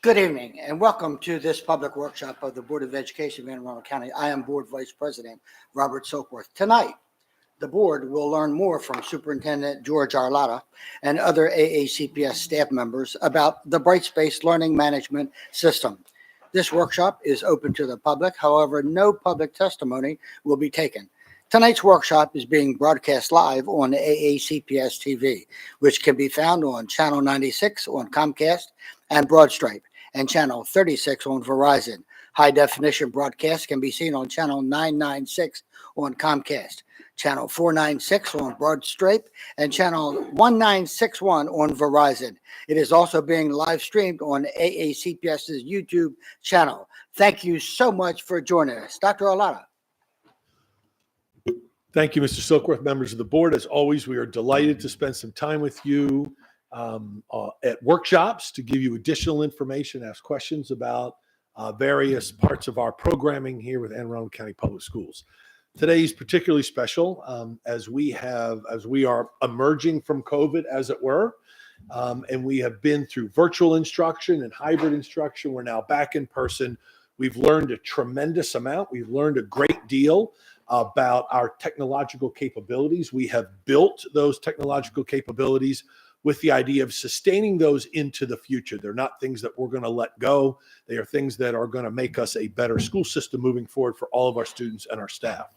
Good evening and welcome to this public workshop of the Board of Education of Anne Arundel County. I am Board Vice President Robert Silkworth. Tonight, the board will learn more from Superintendent George Arlotta and other AACPS staff members about the Brightspace Learning Management System. This workshop is open to the public. However, no public testimony will be taken. Tonight's workshop is being broadcast live on AACPS TV, which can be found on Channel 96 on Comcast and Broadstripe, and Channel 36 on Verizon. High-definition broadcast can be seen on Channel 996 on Comcast, Channel 496 on Broadstripe, and Channel 1961 on Verizon. It is also being live-streamed on AACPS's YouTube channel. Thank you so much for joining us. Dr. Arlotta. Thank you, Mr. Silkworth, members of the board. As always, we are delighted to spend some time with you at workshops to give you additional information, ask questions about various parts of our programming here with Anne Arundel County Public Schools. Today is particularly special as we are emerging from COVID, as it were, and we have been through virtual instruction and hybrid instruction. We're now back in person. We've learned a tremendous amount. We've learned a great deal about our technological capabilities. We have built those technological capabilities with the idea of sustaining those into the future. They're not things that we're going to let go. They are things that are going to make us a better school system moving forward for all of our students and our staff.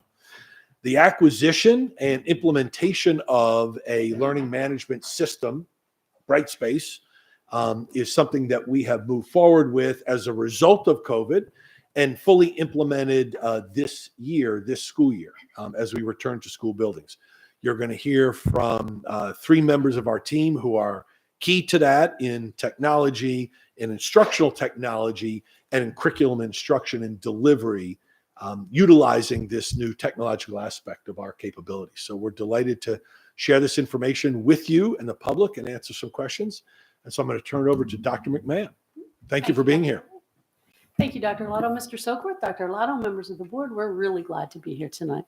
The acquisition and implementation of a learning management system, Brightspace, is something that we have moved forward with as a result of COVID and fully implemented this school year, as we return to school buildings. You're going to hear from 3 members of our team who are key to that in technology, in instructional technology, and in curriculum instruction and delivery, utilizing this new technological aspect of our capabilities. So we're delighted to share this information with you and the public and answer some questions. And so I'm going to turn it over to Dr. McMahon. Thank you for being here. Thank you, Dr. Arlotta. Mr. Silkworth, Dr. Arlotta, members of the board, we're really glad to be here tonight.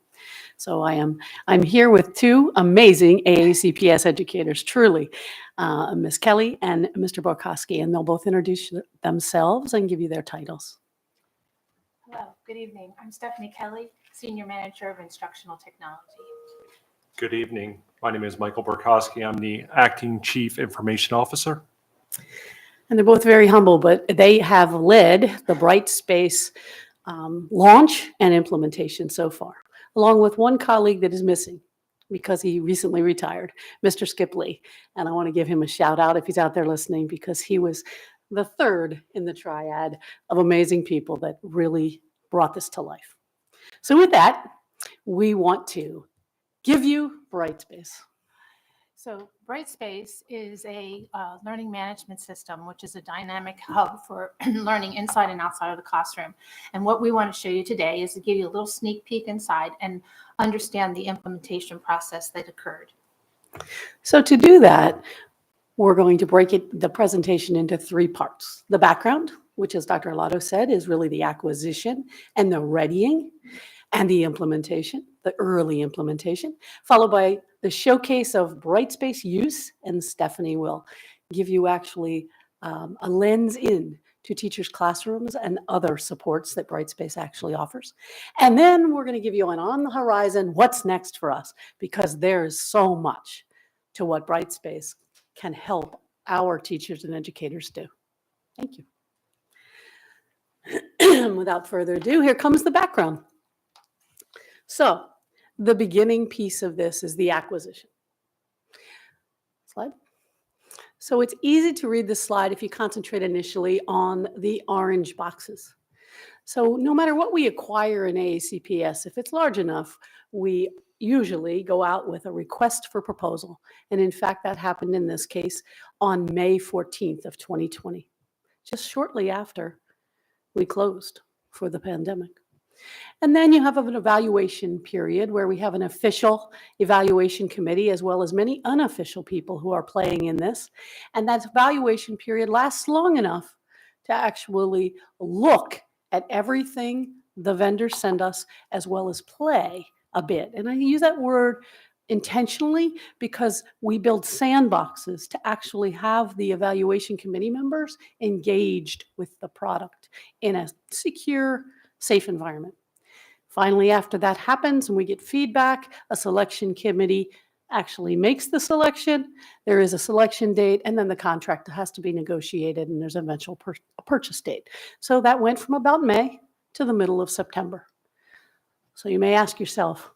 So I'm here with 2 amazing AACPS educators, truly, Ms. Kelly and Mr. Borkowski, and they'll both introduce themselves and give you their titles. Hello, good evening. I'm Stephanie Kelly, Senior Manager of Instructional Technology. Good evening. My name is Michael Borkowski. I'm the Acting Chief Information Officer. And they're both very humble, but they have led the Brightspace launch and implementation so far, along with one colleague that is missing because he recently retired, Mr. Skip Lee. And I want to give him a shout out if he's out there listening, because he was the 3rd in the triad of amazing people that really brought this to life. So with that, we want to give you Brightspace. So Brightspace is a learning management system, which is a dynamic hub for learning inside and outside of the classroom. And what we want to show you today is to give you a little sneak peek inside and understand the implementation process that occurred. So to do that, we're going to break the presentation into 3 parts. The background, which, as Dr. Arlotta said, is really the acquisition and the readying and the implementation, the early implementation, followed by the showcase of Brightspace use, and Stephanie will give you actually a lens in to teachers' classrooms and other supports that Brightspace actually offers. And then we're going to give you an on the horizon, what's next for us, because there is so much to what Brightspace can help our teachers and educators do. Thank you. Without further ado, here comes the background. So the beginning piece of this is the acquisition. Slide. So it's easy to read this slide if you concentrate initially on the orange boxes. So no matter what we acquire in AACPS, if it's large enough, we usually go out with a request for proposal. And in fact, that happened in this case on May 14th of 2020, just shortly after we closed for the pandemic. And then you have an evaluation period where we have an official evaluation committee, as well as many unofficial people who are playing in this. And that evaluation period lasts long enough to actually look at everything the vendors send us, as well as play a bit. And I use that word intentionally because we build sandboxes to actually have the evaluation committee members engaged with the product in a secure, safe environment. Finally, after that happens and we get feedback, a selection committee actually makes the selection. There is a selection date, and then the contract has to be negotiated, and there's an eventual purchase date. So that went from about May to the middle of September. So you may ask yourself,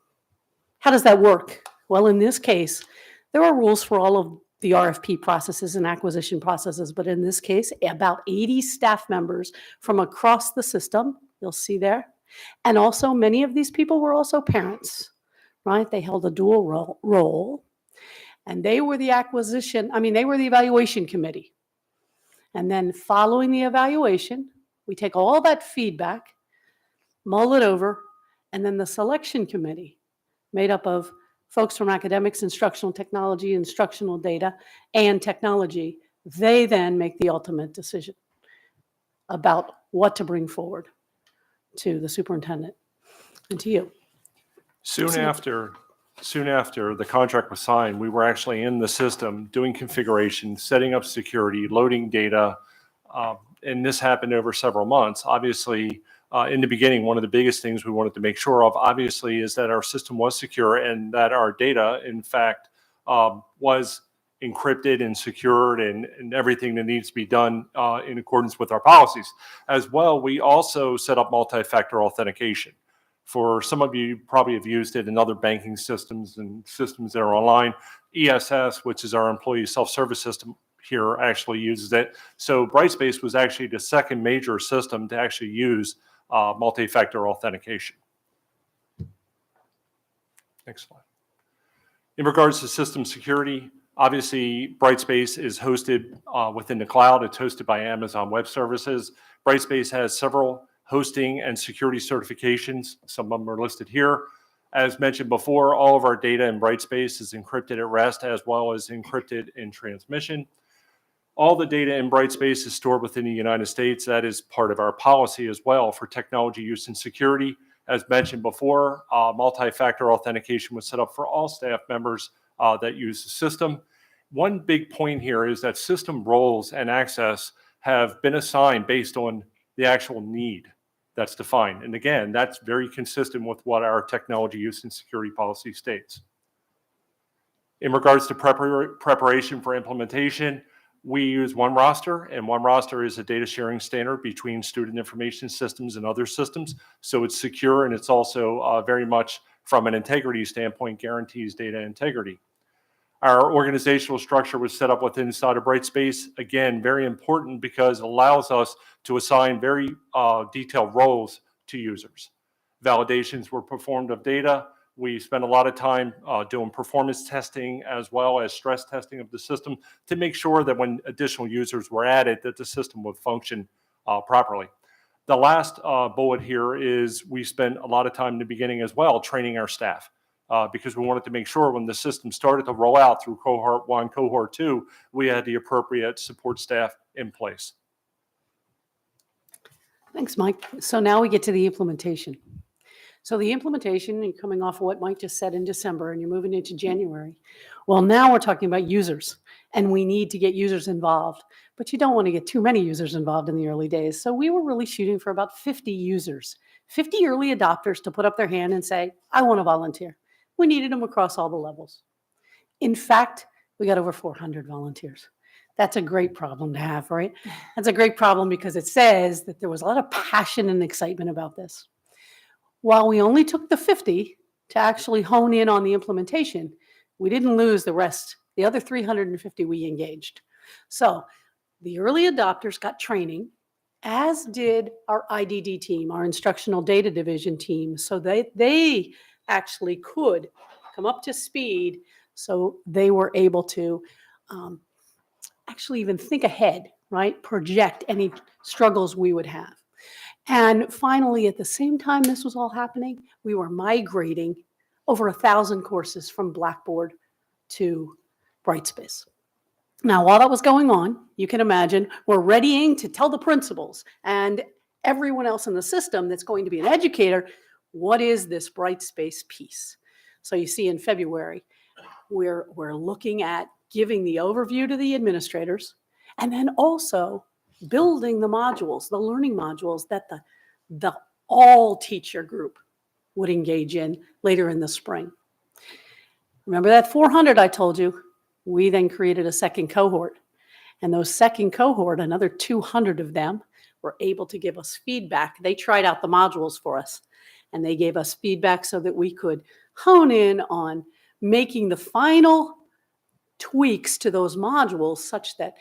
how does that work? Well, in this case, there are rules for all of the RFP processes and acquisition processes, but in this case, about 80 staff members from across the system, you'll see there. And also, many of these people were also parents, right? They held a dual role, and they were the they were the evaluation committee. And then following the evaluation, we take all that feedback, mull it over, and then the selection committee, made up of folks from academics, instructional technology, instructional data, and technology, they then make the ultimate decision about what to bring forward to the superintendent and to you. Soon after the contract was signed, we were actually in the system doing configuration, setting up security, loading data, and this happened over several months. Obviously, in the beginning, one of the biggest things we wanted to make sure of, obviously, is that our system was secure and that our data, in fact, was encrypted and secured and everything that needs to be done in accordance with our policies. As well, we also set up multi-factor authentication. For some of you probably have used it in other banking systems and systems that are online. ESS, which is our employee self-service system here, actually uses it. So Brightspace was actually the second major system to actually use multi-factor authentication. Next slide. In regards to system security, obviously Brightspace is hosted within the cloud. It's hosted by Amazon Web Services. Brightspace has several hosting and security certifications. Some of them are listed here. As mentioned before, all of our data in Brightspace is encrypted at rest as well as encrypted in transmission. All the data in Brightspace is stored within the United States. That is part of our policy as well for technology use and security. As mentioned before, multi-factor authentication was set up for all staff members that use the system. One big point here is that system roles and access have been assigned based on the actual need that's defined. And again, that's very consistent with what our technology use and security policy states. In regards to preparation for implementation, we use OneRoster, and OneRoster is a data sharing standard between student information systems and other systems. So it's secure, and it's also very much, from an integrity standpoint, guarantees data integrity. Our organizational structure was set up within inside of Brightspace. Again, very important because it allows us to assign very detailed roles to users. Validations were performed of data. We spent a lot of time doing performance testing as well as stress testing of the system to make sure that when additional users were added, that the system would function properly. The last bullet here is we spent a lot of time in the beginning as well training our staff because we wanted to make sure when the system started to roll out through cohort 1, cohort 2, we had the appropriate support staff in place. Thanks, Mike. So now we get to the implementation. So the implementation, and coming off of what Mike just said in December, and you're moving into January. Well, now we're talking about users, and we need to get users involved. But you don't want to get too many users involved in the early days. So we were really shooting for about 50 users, 50 early adopters to put up their hand and say, I want to volunteer. We needed them across all the levels. In fact, we got over 400 volunteers. That's a great problem to have, right? That's a great problem because it says that there was a lot of passion and excitement about this. While we only took the 50 to actually hone in on the implementation, we didn't lose the rest. The other 350 we engaged. So the early adopters got training, as did our IDD team, our instructional data division team, so they actually could come up to speed so they were able to actually even think ahead, right? Project any struggles we would have. And finally, at the same time this was all happening, we were migrating over 1,000 courses from Blackboard to Brightspace. Now, while that was going on, you can imagine we're readying to tell the principals and everyone else in the system that's going to be an educator, what is this Brightspace piece? So you see in February, we're looking at giving the overview to the administrators and then also building the modules, the learning modules that the all teacher group would engage in later in the spring. Remember that 400 I told you? We then created a second cohort. And those second cohort, another 200 of them, were able to give us feedback. They tried out the modules for us, and they gave us feedback so that we could hone in on making the final tweaks to those modules such that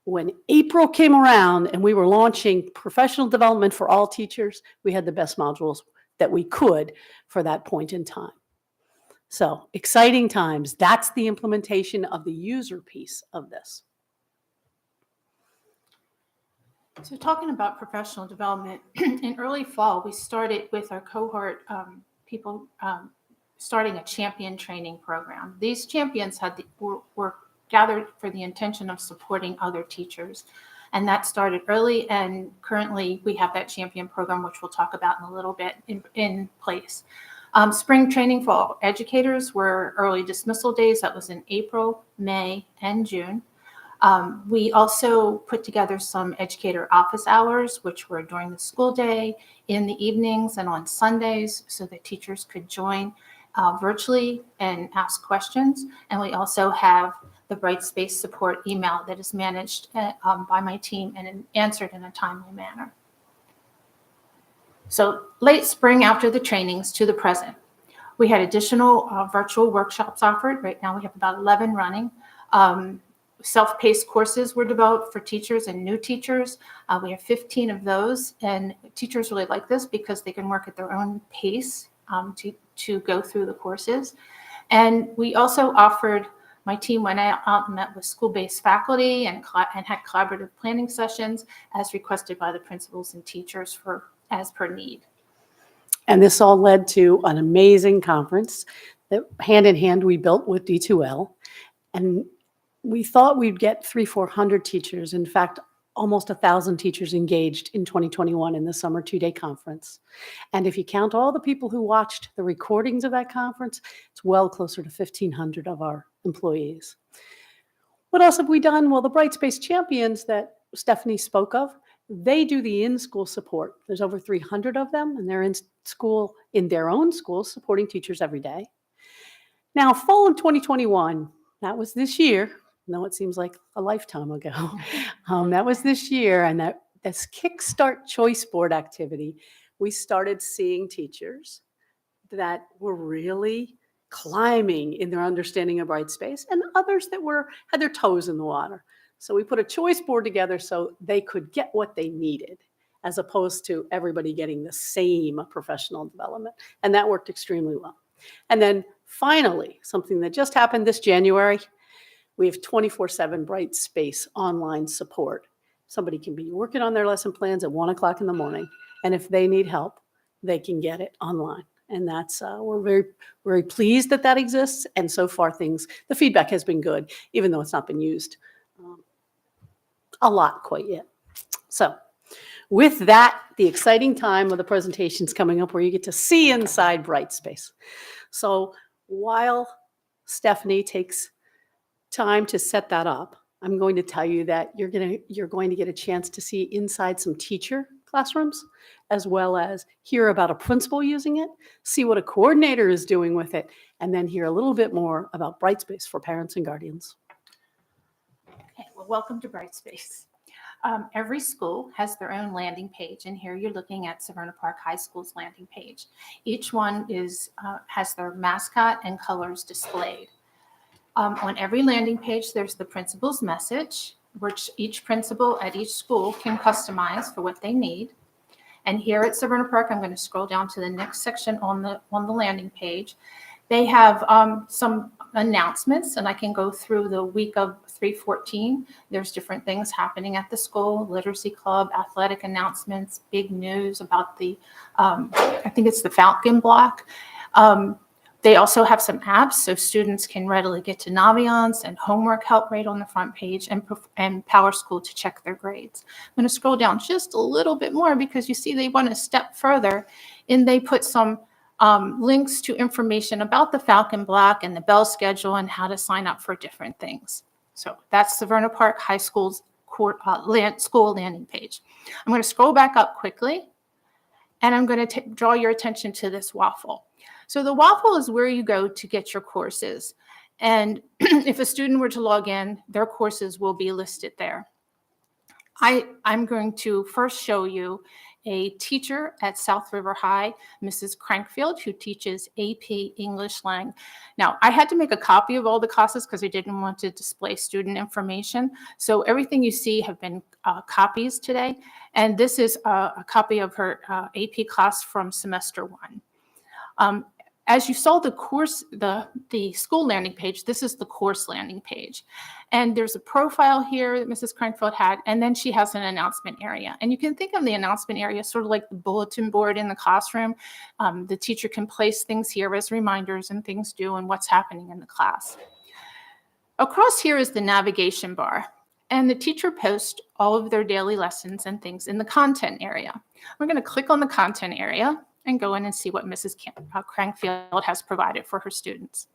when April came around and we were launching professional development for all teachers, we had the best modules that we could for that point in time. So exciting times. That's the implementation of the user piece of this. So talking about professional development, in early fall, we started with our cohort people starting a champion training program. These champions were gathered for the intention of supporting other teachers. And that started early, and currently we have that champion program, which we'll talk about in a little bit, in place. Spring training for all educators were early dismissal days. That was in April, May, and June. We also put together some educator office hours, which were during the school day, in the evenings, and on Sundays, so that teachers could join virtually and ask questions. And we also have the Brightspace support email that is managed by my team and answered in a timely manner. So late spring, after the trainings to the present, we had additional virtual workshops offered. Right now we have about 11 running. Self-paced courses were developed for teachers and new teachers. We have 15 of those, and teachers really like this because they can work at their own pace to go through the courses. And we also offered, my team went out and met with school-based faculty and had collaborative planning sessions as requested by the principals and teachers as per need. And this all led to an amazing conference that hand in hand we built with D2L. And we thought we'd get 300-400 teachers. In fact, almost 1,000 teachers engaged in 2021 in the summer 2-day conference. And if you count all the people who watched the recordings of that conference, it's well closer to 1,500 of our employees. What else have we done? Well, the Brightspace champions that Stephanie spoke of, they do the in-school support. There's over 300 of them, and they're in school, in their own schools, supporting teachers every day. Now, fall of 2021, that was this year. No, it seems like a lifetime ago. That was this year, and this Kickstart Choice Board activity, we started seeing teachers that were really climbing in their understanding of Brightspace, and others that had their toes in the water. So we put a choice board together so they could get what they needed, as opposed to everybody getting the same professional development, and that worked extremely well. And then finally, something that just happened this January, we have 24/7 Brightspace online support. Somebody can be working on their lesson plans at 1 o'clock in the morning, and if they need help, they can get it online. And that's we're very, very pleased that that exists. And so far, the feedback has been good, even though it's not been used a lot quite yet. So with that, the exciting time of the presentations coming up where you get to see inside Brightspace. So while Stephanie takes time to set that up, I'm going to tell you that you're going to get a chance to see inside some teacher classrooms, as well as hear about a principal using it, see what a coordinator is doing with it, and then hear a little bit more about Brightspace for parents and guardians. Okay, well, welcome to Brightspace. Every school has their own landing page, and here you're looking at Severna Park High School's landing page. Each one has their mascot and colors displayed. On every landing page, there's the principal's message, which each principal at each school can customize for what they need. And here at Severna Park, I'm going to scroll down to the next section on the landing page. They have some announcements, and I can go through the week of 3/14. There's different things happening at the school: literacy club, athletic announcements, big news about the, I think it's the Falcon Block. They also have some apps so students can readily get to Naviance and homework help right on the front page, and PowerSchool to check their grades. I'm going to scroll down just a little bit more because you see they went a step further, and they put some links to information about the Falcon Block and the Bell schedule and how to sign up for different things. So that's Severna Park High School's school landing page. I'm going to scroll back up quickly, and I'm going to draw your attention to this waffle. So the waffle is where you go to get your courses. And if a student were to log in, their courses will be listed there. I'm going to first show you a teacher at South River High, Mrs. Crankfield, who teaches AP English Lang. Now, I had to make a copy of all the classes because I didn't want to display student information. So everything you see have been copies today. And this is a copy of her AP class from semester 1. As you saw the course, the school landing page, this is the course landing page. And there's a profile here that Mrs. Crankfield had, and then she has an announcement area. And you can think of the announcement area sort of like the bulletin board in the classroom. The teacher can place things here as reminders and things due and what's happening in the class. Across here is the navigation bar. And the teacher posts all of their daily lessons and things in the content area. We're going to click on the content area and go in and see what Mrs. Crankfield has provided for her students.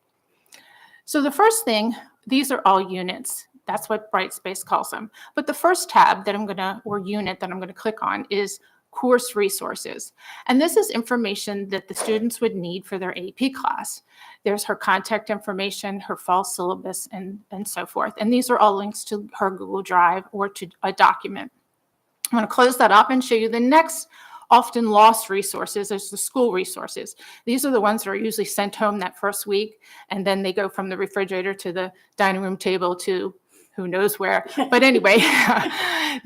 So the first thing, these are all units. That's what Brightspace calls them. But the first tab that or unit that I'm going to click on is course resources. And this is information that the students would need for their AP class. There's her contact information, her fall syllabus, and so forth. And these are all links to her Google Drive or to a document. I'm going to close that up and show you the next often lost resources is the school resources. These are the ones that are usually sent home that first week, and then they go from the refrigerator to the dining room table to who knows where. But anyway,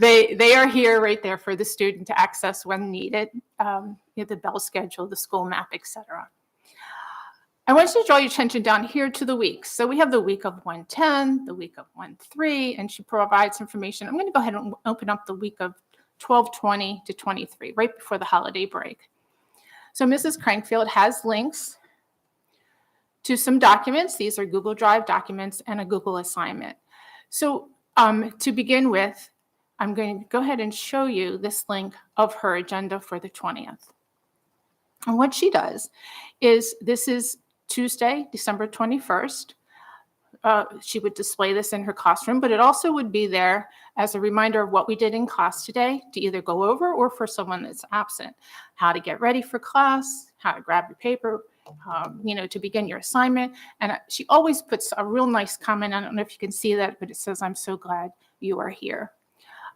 they are here right there for the student to access when needed, the bell schedule, the school map, etc. I want you to draw your attention down here to the weeks. So we have the week of 110, the week of 13, and she provides information. I'm going to go ahead and open up the week of 12/20 to 23, right before the holiday break. So Mrs. Crankfield has links to some documents. These are Google Drive documents and a Google assignment. So to begin with, I'm going to go ahead and show you this link of her agenda for the 20th. And what she does is, this is Tuesday, December 21st. She would display this in her classroom, but it also would be there as a reminder of what we did in class today to either go over or for someone that's absent, how to get ready for class, how to grab your paper, to begin your assignment. And she always puts a real nice comment. I don't know if you can see that, but it says, "I'm so glad you are here."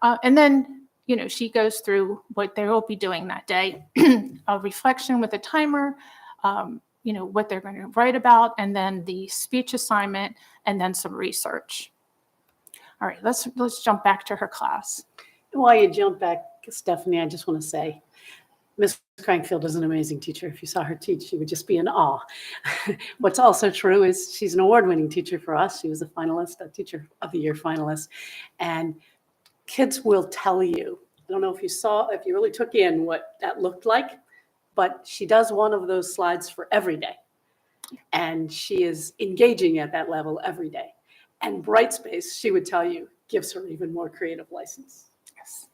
And then, she goes through what they will be doing that day, a reflection with a timer, what they're going to write about, and then the speech assignment, and then some research. All right, let's jump back to her class. While you jump back, Stephanie, I just want to say, Ms. Crankfield is an amazing teacher. If you saw her teach, you would just be in awe. What's also true is she's an award-winning teacher for us. She was a finalist, a Teacher of the Year finalist. And kids will tell you, I don't know if you really took in what that looked like, but she does one of those slides for every day. And she is engaging at that level every day. And Brightspace, she would tell you, gives her even more creative license. Yes.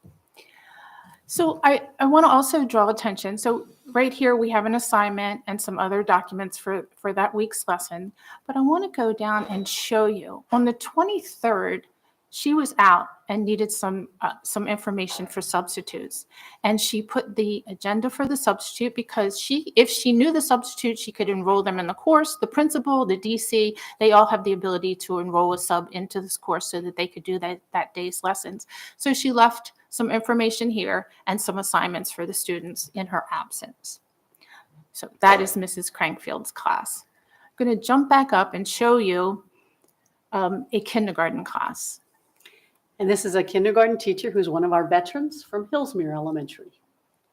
So I want to also draw attention. So right here, we have an assignment and some other documents for that week's lesson. But I want to go down and show you. On the 23rd, she was out and needed some information for substitutes. And she put the agenda for the substitute because if she knew the substitute, she could enroll them in the course. The principal, the DC, they all have the ability to enroll a sub into this course so that they could do that day's lessons. So she left some information here and some assignments for the students in her absence. So that is Mrs. Crankfield's class. I'm going to jump back up and show you a kindergarten class. And this is a kindergarten teacher who's one of our veterans from Hillsmere Elementary.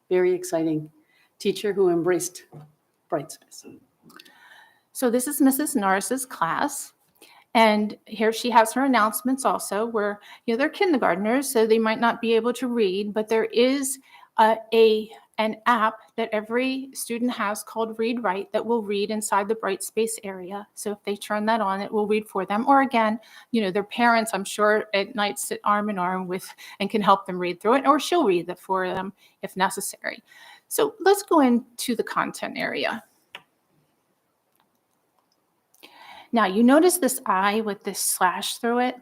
Very exciting teacher who embraced Brightspace. So this is Mrs. Norris's class. And here she has her announcements also where, they're kindergartners, so they might not be able to read, but there is an app that every student has called Read Write that will read inside the Brightspace area. So if they turn that on, it will read for them. Or again, their parents, I'm sure, at night sit arm in arm with and can help them read through it, or she'll read it for them if necessary. So let's go into the content area. Now, you notice this I with this slash through it?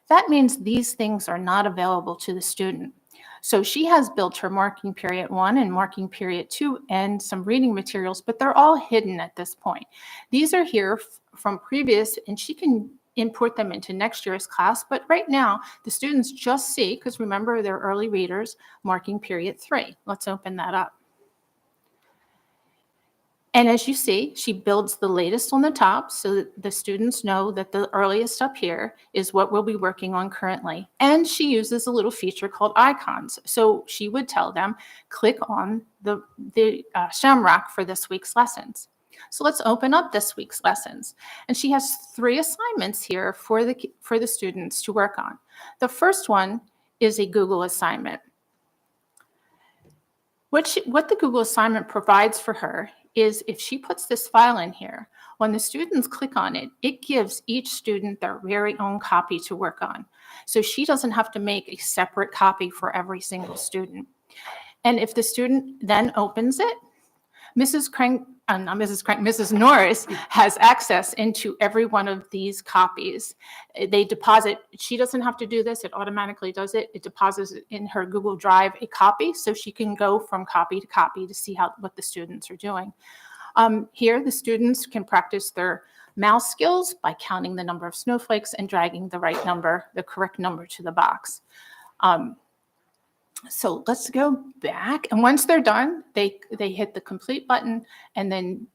That means these things are not available to the student. So she has built her marking period 1 and marking period 2 and some reading materials, but they're all hidden at this point. These are here from previous, and she can import them into next year's class. But right now, the students just see, because remember, they're early readers, marking period 3. Let's open that up. And as you see, she builds the latest on the top so that the students know that the earliest up here is what we'll be working on currently. And she uses a little feature called icons. So she would tell them, click on the shamrock for this week's lessons. So let's open up this week's lessons. And she has 3 assignments here for the students to work on. The first one is a Google assignment. What the Google assignment provides for her is if she puts this file in here, when the students click on it, it gives each student their very own copy to work on. So she doesn't have to make a separate copy for every single student. And if the student then opens it, Mrs. Norris has access into every one of these copies. They deposit, she doesn't have to do this, it automatically does it. It deposits in her Google Drive a copy, so she can go from copy to copy to see what the students are doing. Here, the students can practice their mouse skills by counting the number of snowflakes and dragging the correct number to the box. So let's go back. And once they're done, they hit the complete button, and then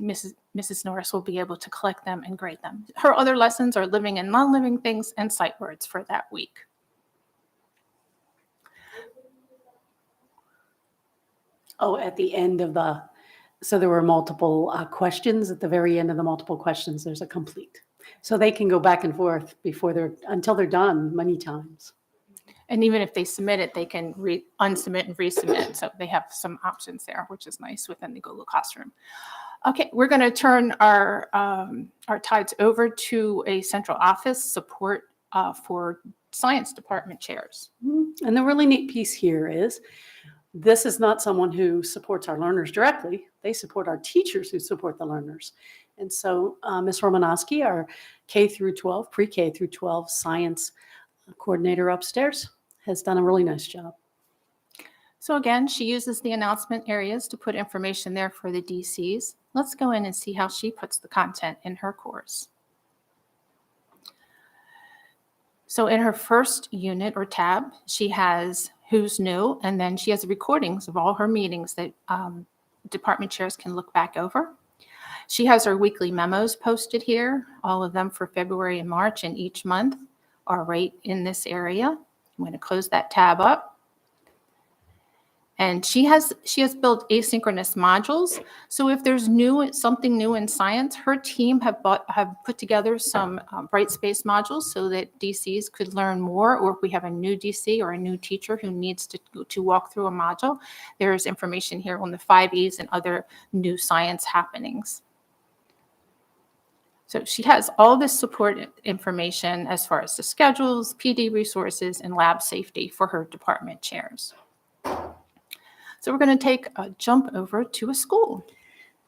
Mrs. Norris will be able to collect them and grade them. Her other lessons are living and non-living things and sight words for that week. Oh, at the end of so there were multiple questions. At the very end of the multiple questions, there's a complete. So they can go back and forth until they're done many times. And even if they submit it, they can unsubmit and resubmit. So they have some options there, which is nice within the Google Classroom. Okay, we're going to turn our tides over to a central office support for science department chairs. And the really neat piece here is this is not someone who supports our learners directly. They support our teachers who support the learners. And so Ms. Romanowski, our K through 12, pre-K through 12 science coordinator upstairs, has done a really nice job. So again, she uses the announcement areas to put information there for the DCs. Let's go in and see how she puts the content in her course. So in her first unit or tab, she has who's new, and then she has recordings of all her meetings that department chairs can look back over. She has her weekly memos posted here, all of them for February and March, and each month are right in this area. I'm going to close that tab up. And she has built asynchronous modules. So if there's something new in science, her team have put together some Brightspace modules so that DCs could learn more, or if we have a new DC or a new teacher who needs to walk through a module, there's information here on the 5Es and other new science happenings. So she has all this support information as far as the schedules, PD resources, and lab safety for her department chairs. So we're going to take a jump over to a school.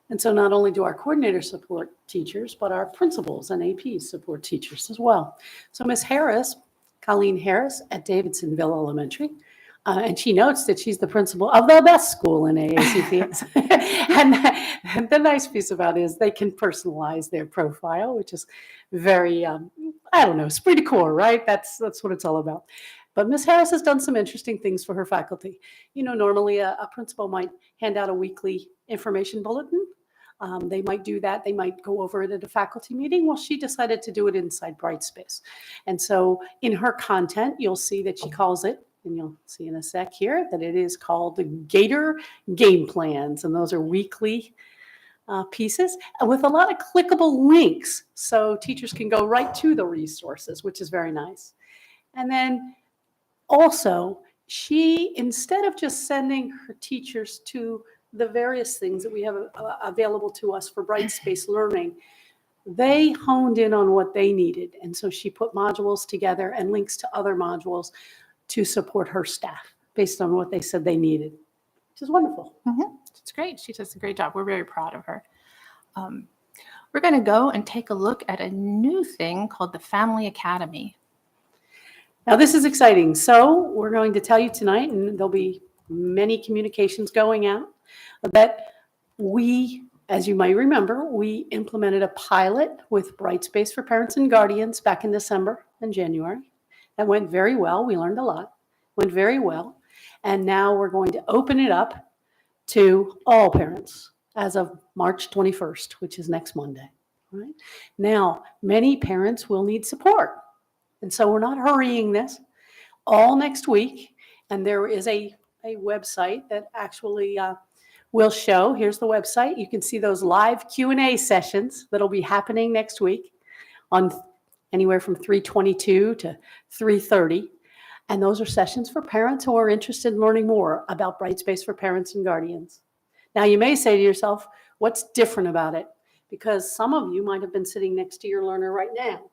And so not only do our coordinators support teachers, but our principals and APs support teachers as well. So Ms. Harris, Colleen Harris at Davidsonville Elementary, and she notes that she's the principal of the best school in AACPS. And the nice piece about it is they can personalize their profile, which is very, it's pretty cool, right? That's what it's all about. But Ms. Harris has done some interesting things for her faculty. You know, normally a principal might hand out a weekly information bulletin. They might do that. They might go over it at a faculty meeting. Well, she decided to do it inside Brightspace. And so in her content, you'll see that she calls it, and you'll see in a sec here, that it is called the Gator Game Plans. And those are weekly pieces with a lot of clickable links. So teachers can go right to the resources, which is very nice. And then also, she, instead of just sending her teachers to the various things that we have available to us for Brightspace learning, they honed in on what they needed. And so she put modules together and links to other modules to support her staff based on what they said they needed, which is wonderful. It's great. She does a great job. We're very proud of her. we're going to go and take a look at a new thing called the Family Academy. Now, this is exciting. So we're going to tell you tonight, and there'll be many communications going out, that we, as you might remember, we implemented a pilot with Brightspace for Parents and Guardians back in December and January. That went very well. We learned a lot. Went very well. And now we're going to open it up to all parents as of March 21st, which is next Monday. Right? Now, many parents will need support. And so we're not hurrying this all next week. And there is a website that actually will show. Here's the website. You can see those live Q&A sessions that'll be happening next week on anywhere from 3:22 to 3:30. And those are sessions for parents who are interested in learning more about Brightspace for Parents and Guardians. Now, you may say to yourself, what's different about it? Because some of you might have been sitting next to your learner right now.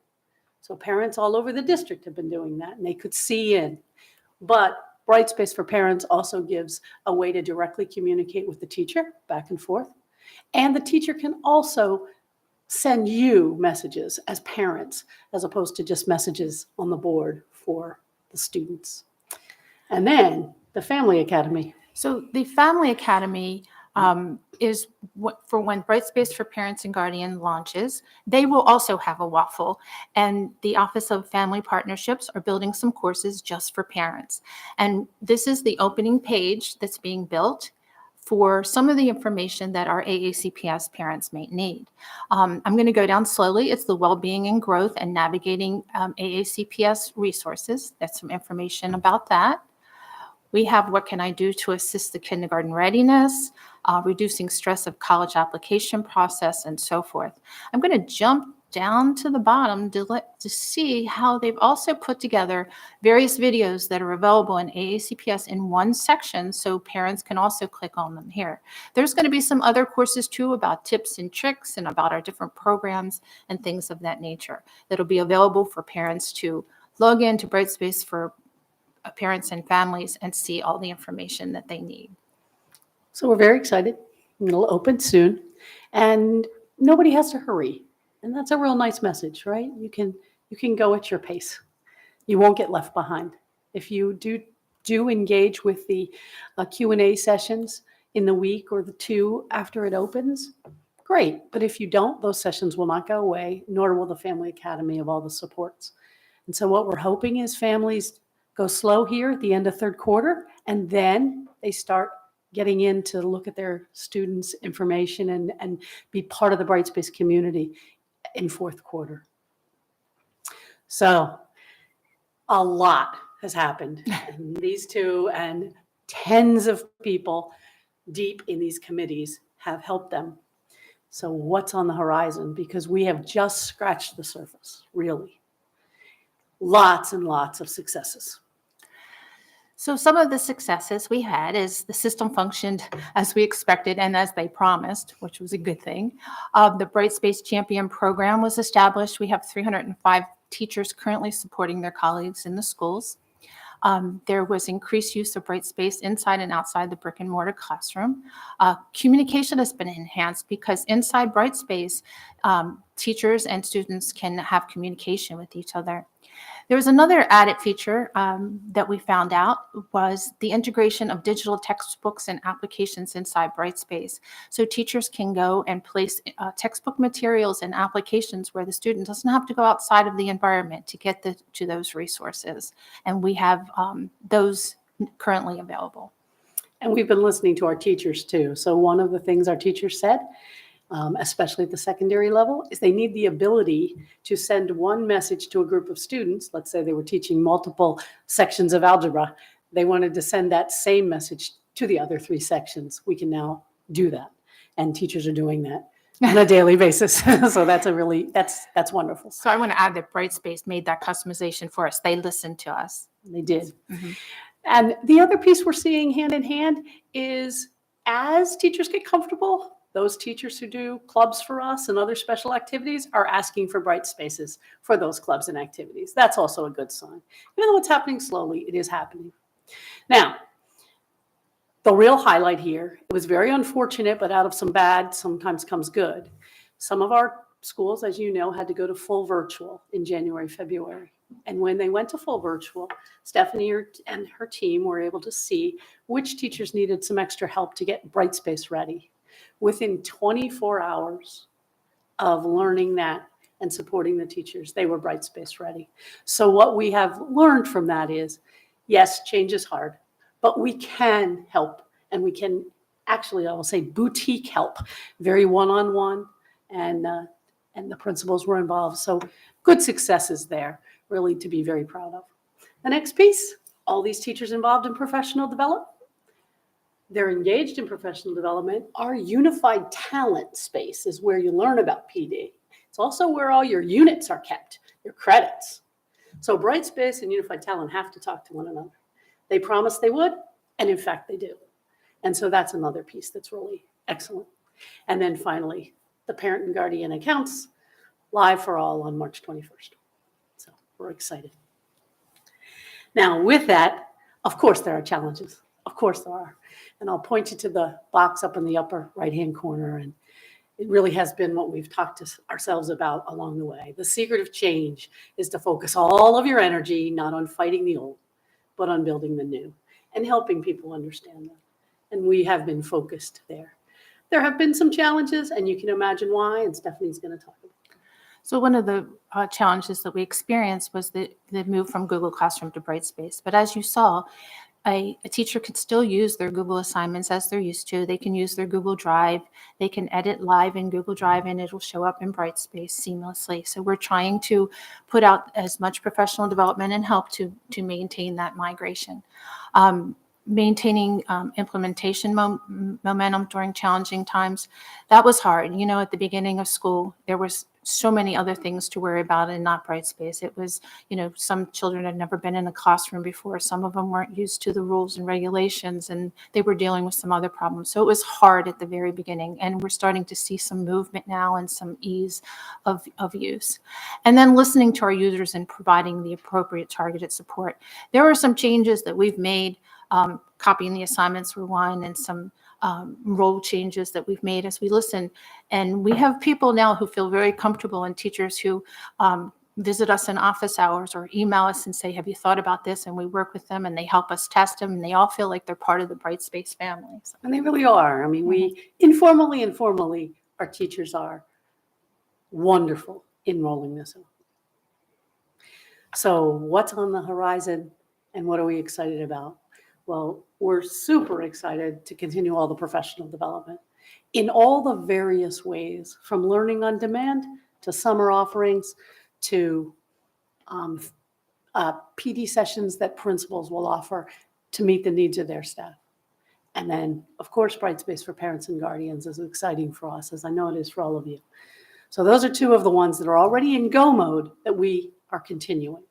So parents all over the district have been doing that, and they could see in. But Brightspace for Parents also gives a way to directly communicate with the teacher back and forth. And the teacher can also send you messages as parents, as opposed to just messages on the board for the students. And then the Family Academy. So the Family Academy is for when Brightspace for Parents and Guardian launches. They will also have a waffle, and the Office of Family Partnerships are building some courses just for parents. And this is the opening page that's being built for some of the information that our AACPS parents may need. I'm going to go down slowly. It's the Wellbeing and Growth and Navigating AACPS Resources. That's some information about that. We have what can I do to assist the kindergarten readiness, reducing stress of college application process, and so forth. I'm going to jump down to the bottom to see how they've also put together various videos that are available in AACPS in one section, so parents can also click on them here. There's going to be some other courses too about tips and tricks and about our different programs and things of that nature that'll be available for parents to log into Brightspace for parents and families and see all the information that they need. So we're very excited. It'll open soon. And nobody has to hurry. And that's a real nice message, right? You can go at your pace. You won't get left behind. If you do engage with the Q&A sessions in the week or the two after it opens, great. But if you don't, those sessions will not go away, nor will the Family Academy of all the supports. And so what we're hoping is families go slow here at the end of third quarter, and then they start getting in to look at their students' information and be part of the Brightspace community in fourth quarter. So a lot has happened. And these two and tens of people deep in these committees have helped them. So what's on the horizon? Because we have just scratched the surface, really. Lots and lots of successes. So some of the successes we had is the system functioned as we expected and as they promised, which was a good thing. The Brightspace Champion program was established. We have 305 teachers currently supporting their colleagues in the schools. There was increased use of Brightspace inside and outside the brick and mortar classroom. Communication has been enhanced because inside Brightspace, teachers and students can have communication with each other. There was another added feature that we found out was the integration of digital textbooks and applications inside Brightspace. So teachers can go and place textbook materials and applications where the student doesn't have to go outside of the environment to get to those resources. And we have those currently available. And we've been listening to our teachers too. So one of the things our teachers said, especially at the secondary level, is they need the ability to send one message to a group of students. Let's say they were teaching multiple sections of algebra. They wanted to send that same message to the other three sections. We can now do that. And teachers are doing that on a daily basis. So that's wonderful. So I want to add that Brightspace made that customization for us. They listened to us. They did. Mm-hmm. And the other piece we're seeing hand in hand is as teachers get comfortable, those teachers who do clubs for us and other special activities are asking for Brightspaces for those clubs and activities. That's also a good sign. Even though it's happening slowly, it is happening. Now, the real highlight here, it was very unfortunate, but out of some bad sometimes comes good. Some of our schools, as you know, had to go to full virtual in January, February. And when they went to full virtual, Stephanie and her team were able to see which teachers needed some extra help to get Brightspace ready. Within 24 hours of learning that and supporting the teachers, they were Brightspace ready. So what we have learned from that is, yes, change is hard, but we can help, and we can actually, I will say, boutique help, very one-on-one, and the principals were involved. So good successes there, really to be very proud of. The next piece, all these teachers involved in professional development. They're engaged in professional development. Our unified talent space is where you learn about PD. It's also where all your units are kept, your credits. So Brightspace and unified talent have to talk to one another. They promised they would, and in fact they do. And so that's another piece that's really excellent. And then finally, the parent and guardian accounts, live for all on March 21st. So we're excited. Now with that, of course there are challenges. Of course there are. And I'll point you to the box up in the upper right-hand corner. And it really has been what we've talked to ourselves about along the way. The secret of change is to focus all of your energy, not on fighting the old, but on building the new and helping people understand them. And we have been focused there. There have been some challenges, and you can imagine why, and Stephanie's going to talk about it. So one of the challenges that we experienced was the move from Google Classroom to Brightspace. But as you saw, a teacher could still use their Google assignments as they're used to. They can use their Google Drive. They can edit live in Google Drive, and it'll show up in Brightspace seamlessly. So we're trying to put out as much professional development and help to maintain that migration. Maintaining implementation momentum during challenging times, that was hard. You know, at the beginning of school, there was so many other things to worry about and not Brightspace. It was, you know, some children had never been in a classroom before. Some of them weren't used to the rules and regulations, and they were dealing with some other problems. So it was hard at the very beginning, and we're starting to see some movement now and some ease of use. And then listening to our users and providing the appropriate targeted support. There are some changes that we've made. Copying the assignments were one, and some role changes that we've made as we listen. And we have people now who feel very comfortable, and teachers who visit us in office hours or email us and say, have you thought about this? And we work with them, and they help us test them, and they all feel like they're part of the Brightspace family. So. And they really are. I mean, we informally, our teachers are wonderful in rolling this out. So what's on the horizon, and what are we excited about? Well, we're super excited to continue all the professional development in all the various ways, from learning on demand to summer offerings to PD sessions that principals will offer to meet the needs of their staff. And then, of course, Brightspace for parents and guardians is exciting for us, as I know it is for all of you. So those are two of the ones that are already in go mode that we are continuing.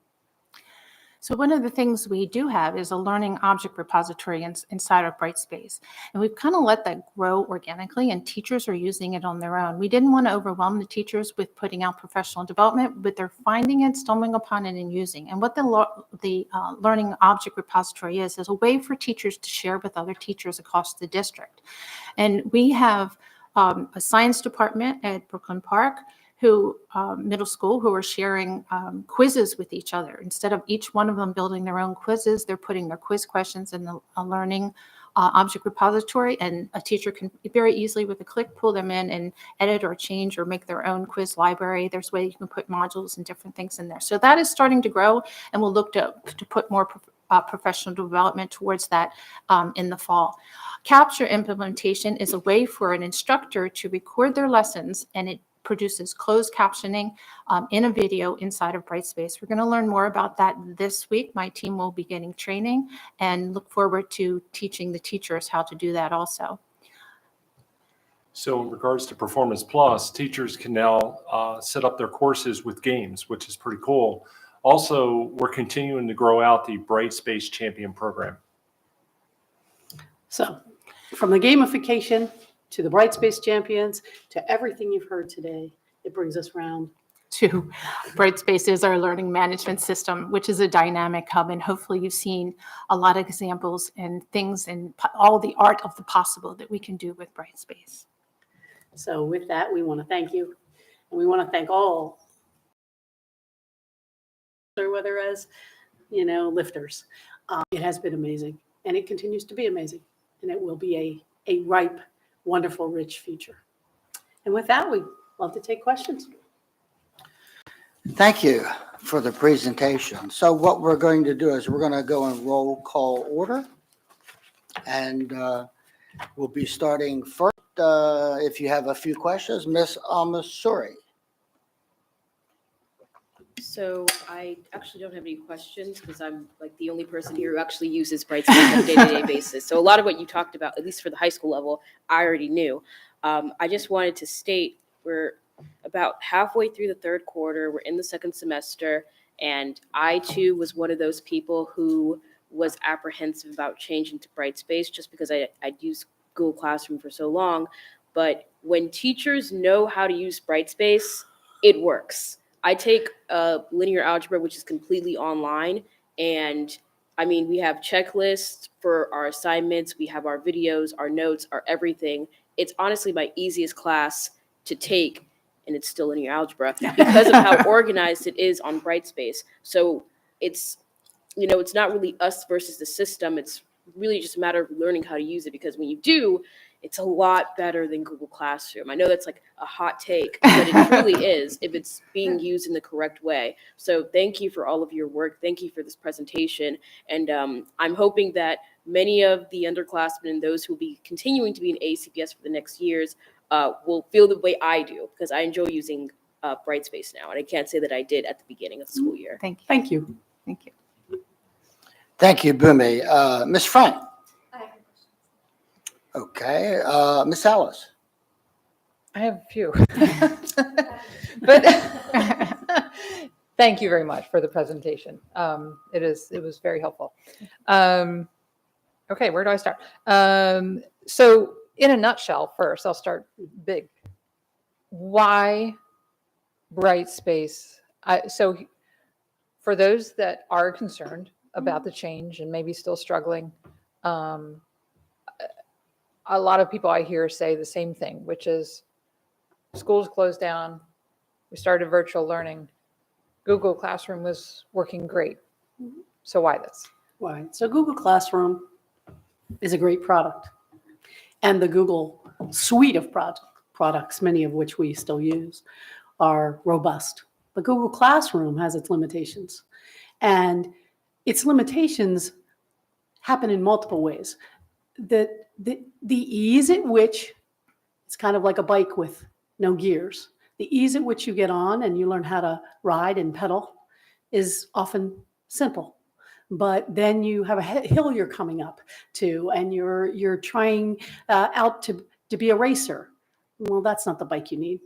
So one of the things we do have is a learning object repository inside of Brightspace. And we've kind of let that grow organically, and teachers are using it on their own. We didn't want to overwhelm the teachers with putting out professional development, but they're finding it, stumbling upon it, and using. And what the learning object repository is a way for teachers to share with other teachers across the district. And we have a science department at Brooklyn Park, middle school, who are sharing quizzes with each other. Instead of each one of them building their own quizzes, they're putting their quiz questions in the learning object repository, and a teacher can very easily with a click pull them in and edit or change or make their own quiz library. There's ways you can put modules and different things in there. So that is starting to grow, and we'll look to put more professional development towards that in the fall. Capture implementation is a way for an instructor to record their lessons, and it produces closed captioning in a video inside of Brightspace. We're going to learn more about that this week. My team will be getting training, and look forward to teaching the teachers how to do that also. So in regards to Performance Plus, teachers can now set up their courses with games, which is pretty cool. Also, we're continuing to grow out the Brightspace Champion program. So from the gamification to the Brightspace Champions, to everything you've heard today, it brings us round to Brightspace is our learning management system, which is a dynamic hub. And hopefully you've seen a lot of examples and things and all the art of the possible that we can do with Brightspace. So with that, we want to thank you. And we want to thank all, or whether as, lifters. It has been amazing, and it continues to be amazing, and it will be a ripe, wonderful, rich future. And with that, we'd love to take questions. Thank you for the presentation. So what we're going to do is we're going to go in roll call order. And we'll be starting first. If you have a few questions, Ms. Almasuri. So I actually don't have any questions because I'm like the only person here who actually uses Brightspace on a day-to-day basis. So a lot of what you talked about, at least for the high school level, I already knew. I just wanted to state we're about halfway through the third quarter. We're in the second semester, and I too was one of those people who was apprehensive about changing to Brightspace just because I'd used Google Classroom for so long. But when teachers know how to use Brightspace, it works. I take linear algebra, which is completely online. And I mean, we have checklists for our assignments. We have our videos, our notes, our everything. It's honestly my easiest class to take, and it's still linear algebra because of how organized it is on Brightspace. So it's not really us versus the system. It's really just a matter of learning how to use it, because when you do, it's a lot better than Google Classroom. I know that's like a hot take, but it truly is if it's being used in the correct way. So thank you for all of your work. Thank you for this presentation. And I'm hoping that many of the underclassmen and those who will be continuing to be in ACPS for the next years will feel the way I do, because I enjoy using Brightspace now. And I can't say that I did at the beginning of the school year. Thank you. Thank you. Thank you. Thank you, Bumi. Ms. Frank. Okay, Ms. Ellis. I have a few. But thank you very much for the presentation. It was very helpful. Okay, where do I start? So in a nutshell, first, I'll start big. Why Brightspace? So for those that are concerned about the change and maybe still struggling, a lot of people I hear say the same thing, which is schools closed down. We started virtual learning. Google Classroom was working great. So why this? Right. So Google Classroom is a great product. And the Google suite of products, many of which we still use, are robust. But Google Classroom has its limitations. And its limitations happen in multiple ways. The ease at which, it's kind of like a bike with no gears. The ease at which you get on and you learn how to ride and pedal is often simple. But then you have a hill you're coming up to, and you're trying out to be a racer. Well, that's not the bike you need.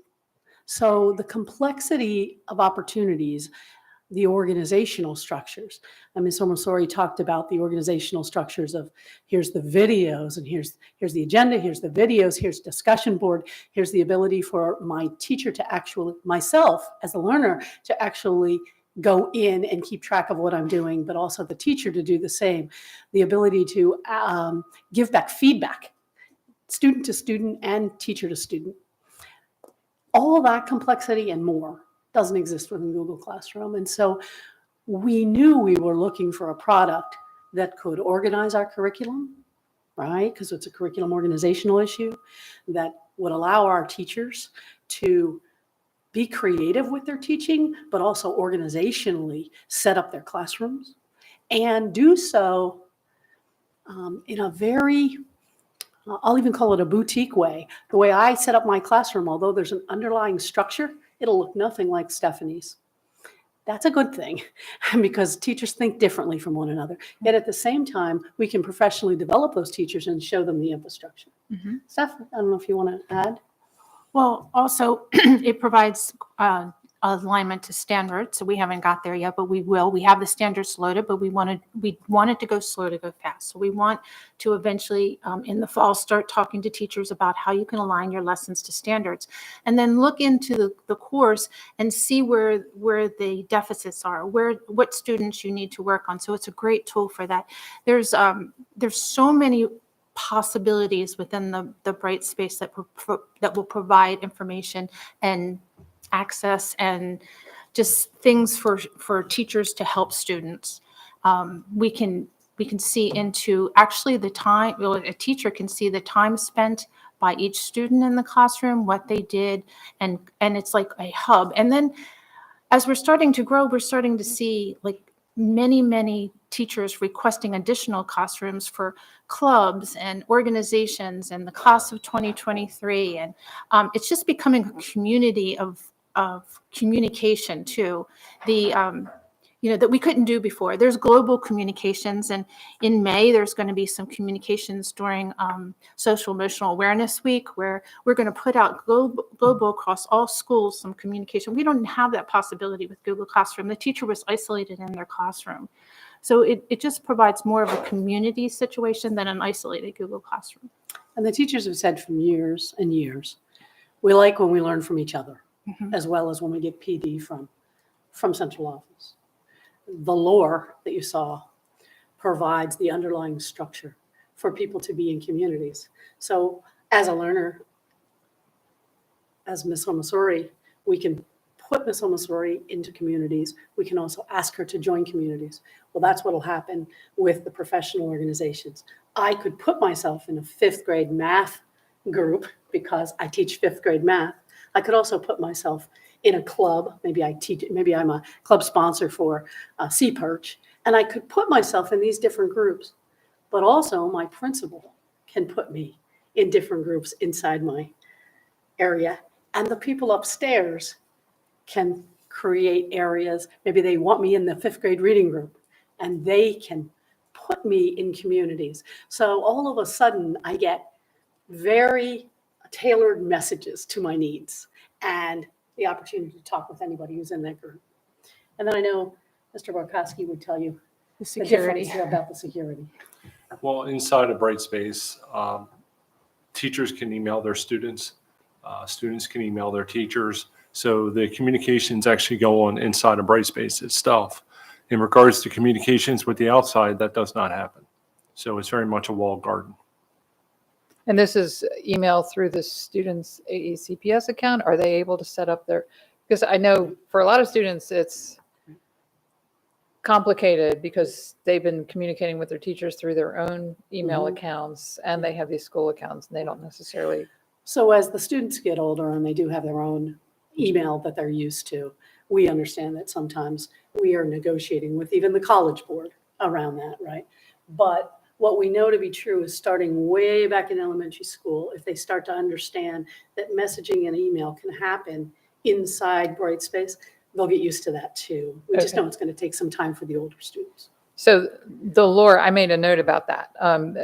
So the complexity of opportunities, the organizational structures. I mean, Somosori talked about the organizational structures of here's the videos, and here's the agenda, here's the videos, here's discussion board, here's the ability for my teacher to actually, myself as a learner, to actually go in and keep track of what I'm doing, but also the teacher to do the same. The ability to give back feedback, student to student and teacher to student. All that complexity and more doesn't exist within Google Classroom. And so we knew we were looking for a product that could organize our curriculum, right? Because it's a curriculum organizational issue that would allow our teachers to be creative with their teaching, but also organizationally set up their classrooms and do so in a very, I'll even call it a boutique way. The way I set up my classroom, although there's an underlying structure, it'll look nothing like Stephanie's. That's a good thing because teachers think differently from one another. Yet at the same time, we can professionally develop those teachers and show them the infrastructure. Steph, I don't know if you want to add. Well, also, it provides alignment to standards. So we haven't got there yet, but we will. We have the standards loaded, but we wanted to go slow to go fast. So we want to eventually, in the fall, start talking to teachers about how you can align your lessons to standards, and then look into the course and see where the deficits are, what students you need to work on. So it's a great tool for that. There's so many possibilities within the Brightspace that will provide information and access and just things for teachers to help students. We can see into actually the time, well, a teacher can see the time spent by each student in the classroom, what they did, and it's like a hub. And then as we're starting to grow, we're starting to see like many teachers requesting additional classrooms for clubs and organizations and the class of 2023. And it's just becoming a community of communication too. That we couldn't do before. There's global communications, and in May, there's going to be some communications during Social Emotional Awareness Week, where we're going to put out global across all schools some communication. We don't have that possibility with Google Classroom. The teacher was isolated in their classroom. So it just provides more of a community situation than an isolated Google Classroom. And the teachers have said for years and years, we like when we learn from each other, as well as when we get PD from central office. The lore that you saw provides the underlying structure for people to be in communities. So as a learner, as Ms. Omasori, we can put Ms. Omasori into communities. We can also ask her to join communities. Well, that's what will happen with the professional organizations. I could put myself in a 5th grade math group because I teach 5th grade math. I could also put myself in a club. Maybe I'm a club sponsor for Sea Perch, and I could put myself in these different groups. But also my principal can put me in different groups inside my area, and the people upstairs can create areas. Maybe they want me in the 5th grade reading group, and they can put me in communities. So all of a sudden, I get very tailored messages to my needs and the opportunity to talk with anybody who's in that group. And then I know Mr. Barkowski would tell you The the difference about the security. Well, inside of Brightspace, teachers can email their students. Students can email their teachers. So the communications actually go on inside of Brightspace itself. In regards to communications with the outside, that does not happen. So it's very much a walled garden. And this is email through the student's AACPS account? Are they able to set up their, because I know for a lot of students, it's complicated because they've been communicating with their teachers through their own email accounts, and they have these school accounts, and they don't necessarily. So as the students get older and they do have their own email that they're used to, we understand that sometimes we are negotiating with even the college board around that, right? But what we know to be true is starting way back in elementary school, if they start to understand that messaging and email can happen inside Brightspace, they'll get used to that too. We just Okay. know it's going to take some time for the older students. So the lore, I made a note about that.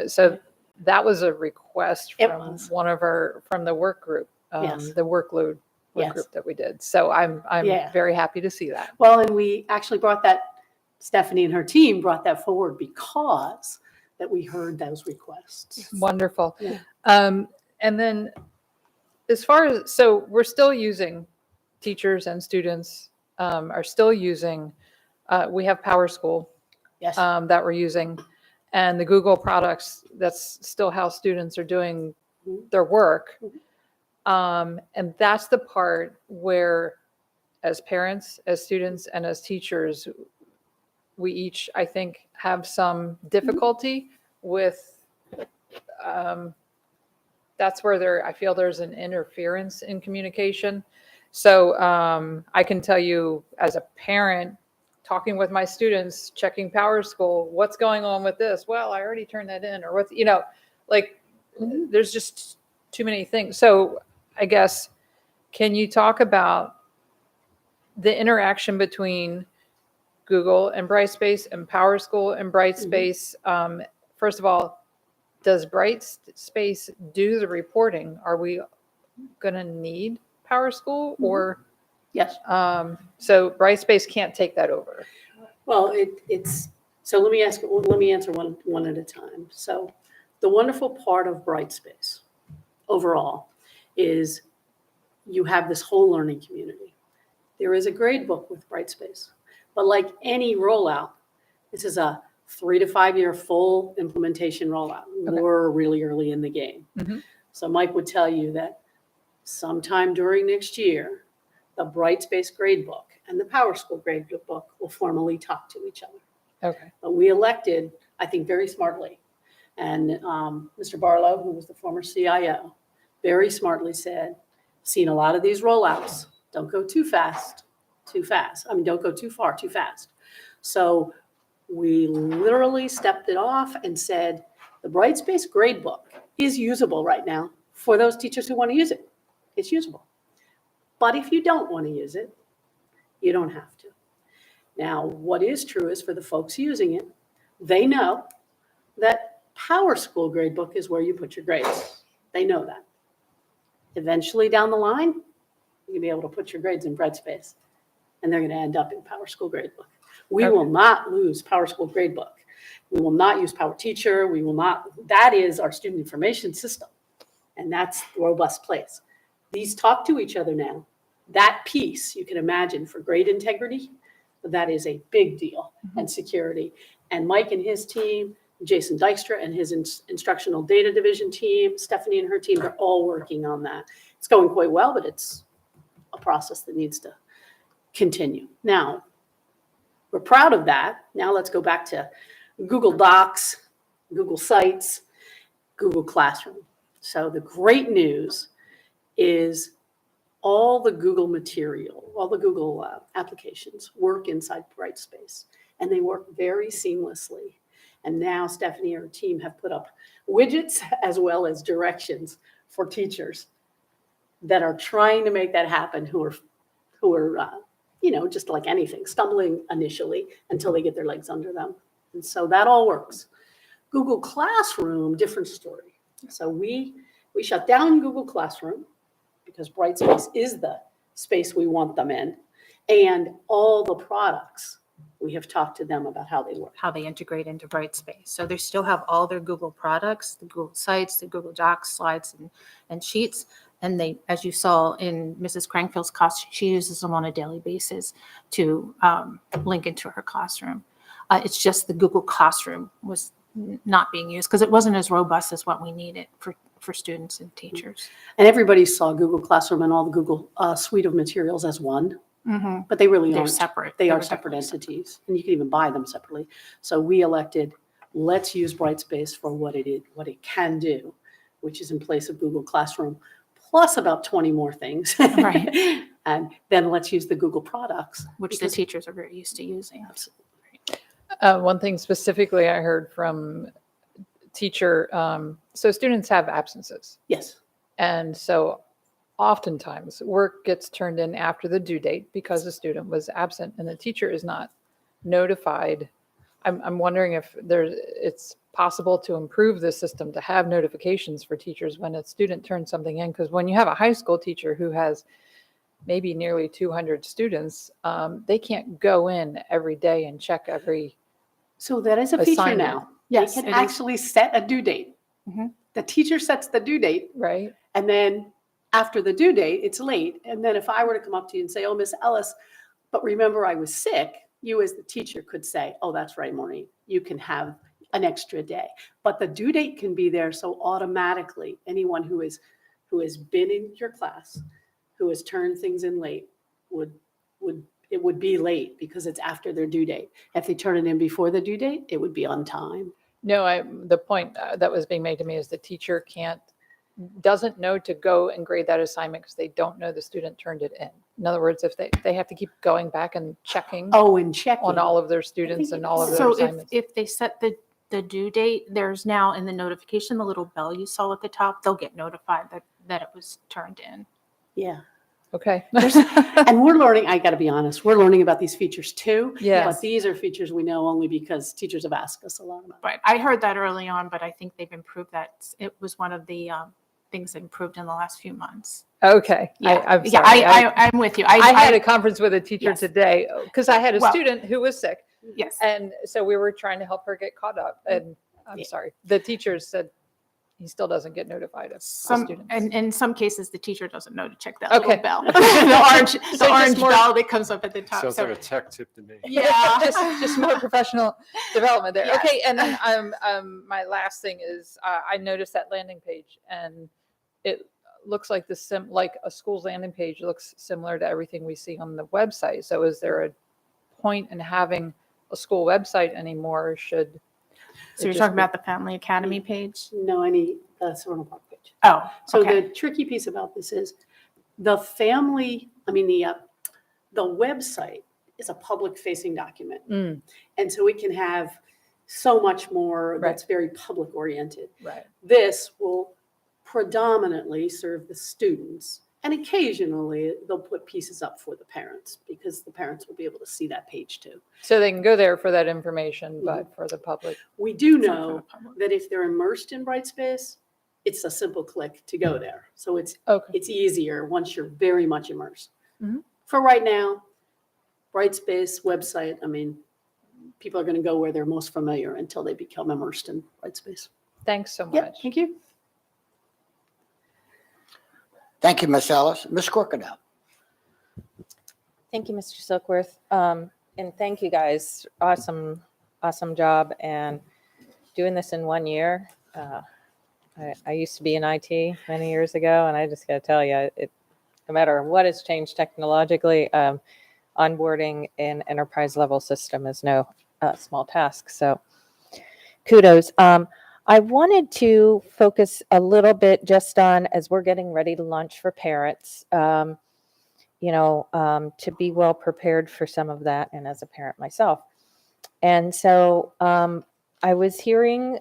So that was a request It from was. from the work group, Yes. the workload work Yes. group that we did. So I'm Yeah. very happy to see that. Well, and we actually brought that, Stephanie and her team brought that forward because that we heard those requests. Wonderful. Yeah. And then as far as, so we're still using, teachers and students are still using, we have Power School Yes. that we're using, and the Google products, that's still how students are doing their work. And that's the part where, as parents, as students, and as teachers, we each, I think, have some difficulty with, that's where I feel there's an interference in communication. So I can tell you as a parent, talking with my students, checking Power School, what's going on with this? Well, I already turned that in, or what's, like, there's just too many things. So I guess, can you talk about the interaction between Google and Brightspace and Power School and Brightspace? First of all, does Brightspace do the reporting? Are we going to need Power School, or Yes. so Brightspace can't take that over? Well, it's, so let me answer one at a time. So the wonderful part of Brightspace overall is you have this whole learning community. There is a grade book with Brightspace, but like any rollout, this is a 3 to 5 year full implementation rollout. Okay. We're really early in the game. Mhm. So Mike would tell you that sometime during next year, the Brightspace gradebook and the PowerSchool gradebook will formally talk to each other. Okay. But we elected, I think very smartly, and Mr. Barlow, who was the former CIO, very smartly said, seen a lot of these rollouts, don't go too fast, I mean, don't go too far, too fast. So we literally stepped it off and said, the Brightspace gradebook is usable right now for those teachers who want to use it. It's usable. But if you don't want to use it, you don't have to. Now, what is true is for the folks using it, they know that PowerSchool gradebook is where you put your grades. They know that. Eventually down the line, you'll be able to put your grades in Brightspace, and they're going to end up in PowerSchool gradebook. We will not lose PowerSchool gradebook. We will not use PowerTeacher. We will not. That is our student information system, and that's the robust place. These talk to each other now. That piece, you can imagine, for grade integrity, that is a big deal, and security. And Mike and his team, Jason Dykstra and his instructional data division team, Stephanie and her team, they're all working on that. It's going quite well, but it's a process that needs to continue. Now, we're proud of that. Now let's go back to Google Docs, Google Sites, Google Classroom. So the great news is all the Google material, all the Google applications work inside Brightspace, and they work very seamlessly. And now Stephanie and her team have put up widgets as well as directions for teachers that are trying to make that happen, who are just like anything, stumbling initially until they get their legs under them. And so that all works. Google Classroom, different story. So we shut down Google Classroom because Brightspace is the space we want them in. And all the products, we have talked to them about how they work. How they integrate into Brightspace. So they still have all their Google products, the Google Sites, the Google Docs, slides, and sheets. And they, as you saw in Mrs. Crankfield's class, she uses them on a daily basis to link into her classroom. It's just the Google Classroom was not being used because it wasn't as robust as what we needed for students and teachers. And everybody saw Google Classroom and all the Google suite of materials as one, but they really They're aren't. separate. They They are were separate definitely entities, and you can even buy them separately. So we elected, let's use Brightspace for what it can do, which is in place of Google Classroom, plus about 20 more things. Right. And then let's use the Google products. Which the teachers are very used to using. Absolutely. One thing specifically I heard from teacher, so students have absences. Yes. And so oftentimes work gets turned in after the due date because the student was absent and the teacher is not notified. I'm wondering if it's possible to improve the system to have notifications for teachers when a student turns something in. Because when you have a high school teacher who has maybe nearly 200 students, they can't go in every day and check every. So that is a feature Assignment. now. Yes, They it can is. actually set a due date. Mhm. The teacher sets the due date, Right. and then after the due date, it's late. And then if I were to come up to you and say, oh, Miss Ellis, but remember I was sick, you as the teacher could say, oh, that's right, Maureen, you can have an extra day. But the due date can be there, so automatically anyone who has been in your class, who has turned things in late, it would be late because it's after their due date. If they turn it in before the due date, it would be on time. No, the point that was being made to me is the teacher doesn't know to go and grade that assignment because they don't know the student turned it in. In other words, if they have to keep going back and checking Oh, and checking. on all of their students and all of their So assignments. if they set the due date, there's now in the notification, the little bell you saw at the top, they'll get notified that it was turned in. Yeah. Okay. And we're learning, I got to be honest, we're learning about these features too. Yes. But these are features we know only because teachers have asked us a lot about. Right. I heard that early on, but I think they've improved that. It was one of the things that improved in the last few months. Okay. Yeah. I'm Yeah, sorry. I'm with you. I had a conference with a teacher Yes. today because I had a Well- student who was sick. yes. And so we were trying to help her get caught up. And I'm Yeah. sorry, the teacher said he still doesn't get notified of students. And in some cases, the teacher doesn't know to check that Okay. little bell. the orange just more- bell that comes up at the top. Sounds So- like a tech tip to me. Yeah. just more professional development there. Yes. Okay, and then my last thing is I noticed that landing page, and it looks like like a school's landing page looks similar to everything we see on the website. So is there a point in having a school website anymore? Or should So you're talking about the Family Academy page? No, the Serenal Park page. Oh, So okay. the tricky piece about this is the website is a public facing document. Mm, And so it can have so much more Right. that's very public oriented. right. This will predominantly serve the students. And occasionally they'll put pieces up for the parents because the parents will be able to see that page too. So they can go there for that information, but for the public. We do It's not for the know public. that if they're immersed in Brightspace, it's a simple click to go there. So it's Okay. easier once you're very much immersed. Mhm. For right now, Brightspace website, I mean, people are going to go where they're most familiar until they become immersed in Brightspace. Thanks so Yep, much. thank you. Thank you, Ms. Ellis. Ms. Corkadell. Thank you, Mr. Silkworth. And thank you guys. Awesome job. And doing this in 1 year. I used to be in IT many years ago, and I just got to tell you, no matter what has changed technologically, onboarding an enterprise level system is no small task. So kudos. I wanted to focus a little bit just on, as we're getting ready to launch for parents, to be well prepared for some of that, and as a parent myself. And so I was hearing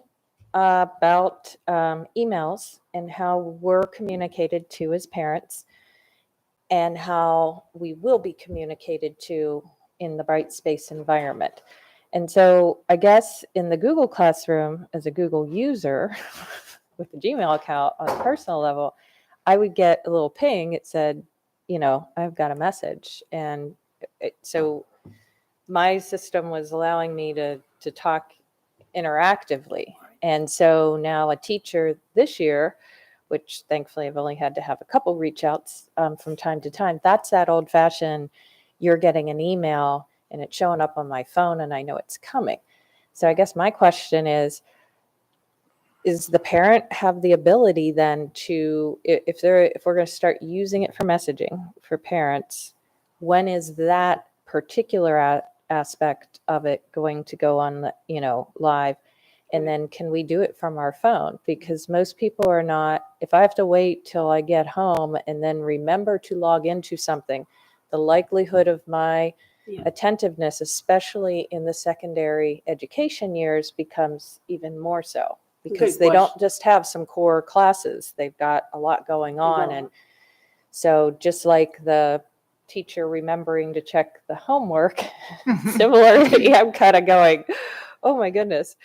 about emails and how we're communicated to as parents and how we will be communicated to in the Brightspace environment. And so I guess in the Google Classroom, as a Google user with a Gmail account on a personal level, I would get a little ping. It said, I've got a message. And so my system was allowing me to talk interactively. And so now a teacher this year, which thankfully I've only had to have a couple reach outs from time to time, that's that old fashioned, you're getting an email and it's showing up on my phone and I know it's coming. So I guess my question is the parent have the ability then to, if we're going to start using it for messaging for parents, when is that particular aspect of it going to go on the, live? And then can we do it from our phone? Because most people are not, if I have to wait till I get home and then remember to log into something, the likelihood of my attentiveness, especially in the secondary education years, becomes even more so. Because they don't just have some core classes, they've got a lot going on. And so just like the teacher remembering to check the homework, similarly, I'm kind of going, oh my goodness.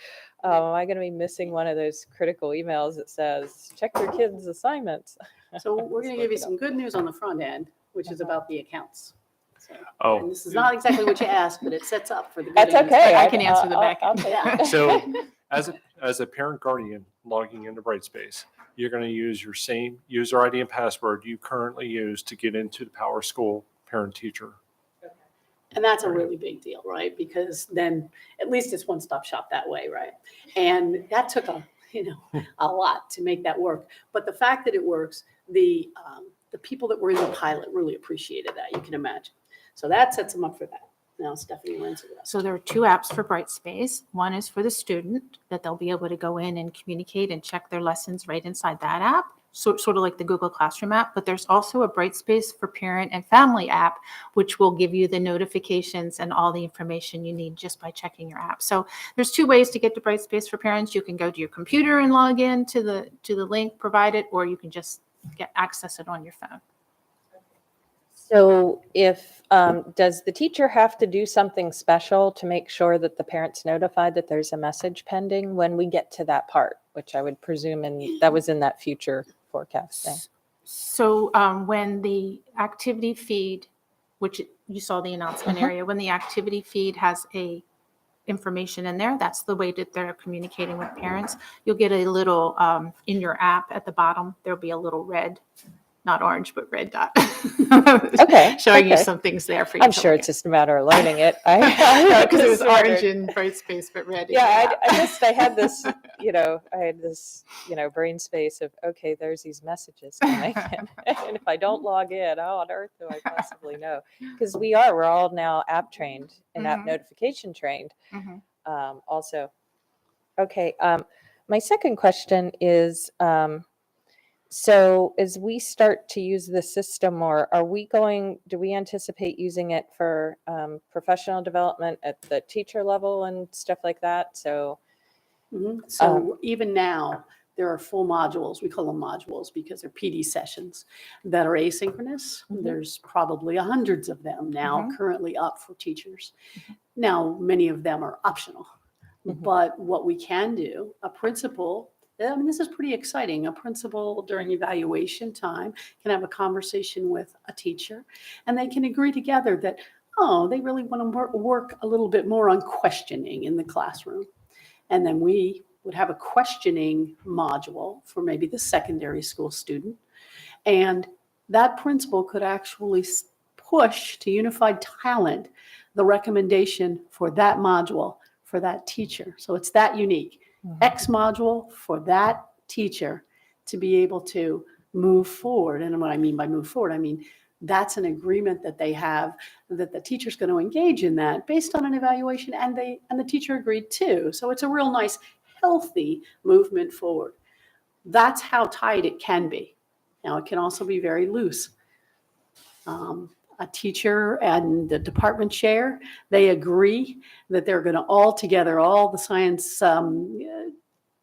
Am I going to be missing one of those critical emails that says, check your kids' assignments? So we're going to give you some good news on the front end, which is about the accounts. So, Oh. and this is not exactly what you asked, but it sets up for the good That's news. okay. I can answer the back I'll end. take Yeah. it. So as a parent logging into Brightspace, you're going to use your same user ID and password you currently use to get into the Power School parent teacher. And that's a really big deal, right? Because then at least it's one-stop shop that way, right? And that took a lot to make that work. But the fact that it works, the people that were in the pilot really appreciated that, you can imagine. So that sets them up for that. Now Stephanie will answer that. So there are two apps for Brightspace. One is for the student, that they'll be able to go in and communicate and check their lessons right inside that app, sort of like the Google Classroom app. But there's also a Brightspace for parent and family app, which will give you the notifications and all the information you need just by checking your app. So there's two ways to get to Brightspace for parents. You can go to your computer and log in to the link provided, or you can just access it on your phone. So if, does the teacher have to do something special to make sure that the parent's notified that there's a message pending when we get to that part, which I would presume that was in that future forecasting? So when the activity feed, which you saw the announcement area, when the activity feed has a information in there, that's the way that they're communicating with parents. You'll get a little, in your app at the bottom, there'll be a little red, not orange, but red dot. Okay. Showing you okay. some things there for you. I'm to sure look it's just a matter of learning it. I because it was just wondered. orange in Brightspace, but red. in Yeah, your app. I had this I had this, brain space of, okay, there's these messages coming in. And if I don't log in, how on earth do I possibly know? Because we're all now app trained and app notification trained also. Okay. My second question is, so as we start to use the system more, do we anticipate using it for professional development at the teacher level and stuff like that? So, So even now, there are full modules. We call them modules because they're PD sessions that are asynchronous. There's probably hundreds of them now currently up for teachers. Now, many of them are optional. But what we can do, a principal, this is pretty exciting. A principal during evaluation time can have a conversation with a teacher, and they can agree together that, they really want to work a little bit more on questioning in the classroom. And then we would have a questioning module for maybe the secondary school student. And that principal could actually push to Unified Talent the recommendation for that module for that teacher. So it's that unique. X module for that teacher to be able to move forward. And what I mean by move forward, I mean that's an agreement that they have that the teacher's going to engage in that based on an evaluation, and the teacher agreed too. So it's a real nice, healthy movement forward. That's how tight it can be. Now it can also be very loose. A teacher and the department chair, they agree that they're going to all the science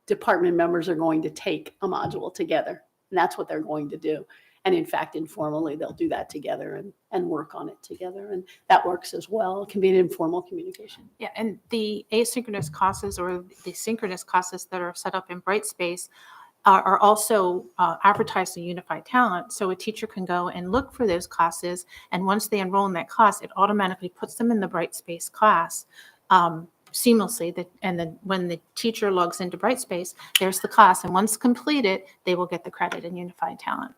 department members are going to take a module together. And that's what they're going to do. And in fact, informally, they'll do that together and work on it together. And that works as well. It can be an informal communication. Yeah, and the asynchronous classes or the synchronous classes that are set up in Brightspace are also advertised in Unified Talent. So a teacher can go and look for those classes. And once they enroll in that class, it automatically puts them in the Brightspace class seamlessly. And then when the teacher logs into Brightspace, there's the class. And once completed, they will get the credit in Unified Talent.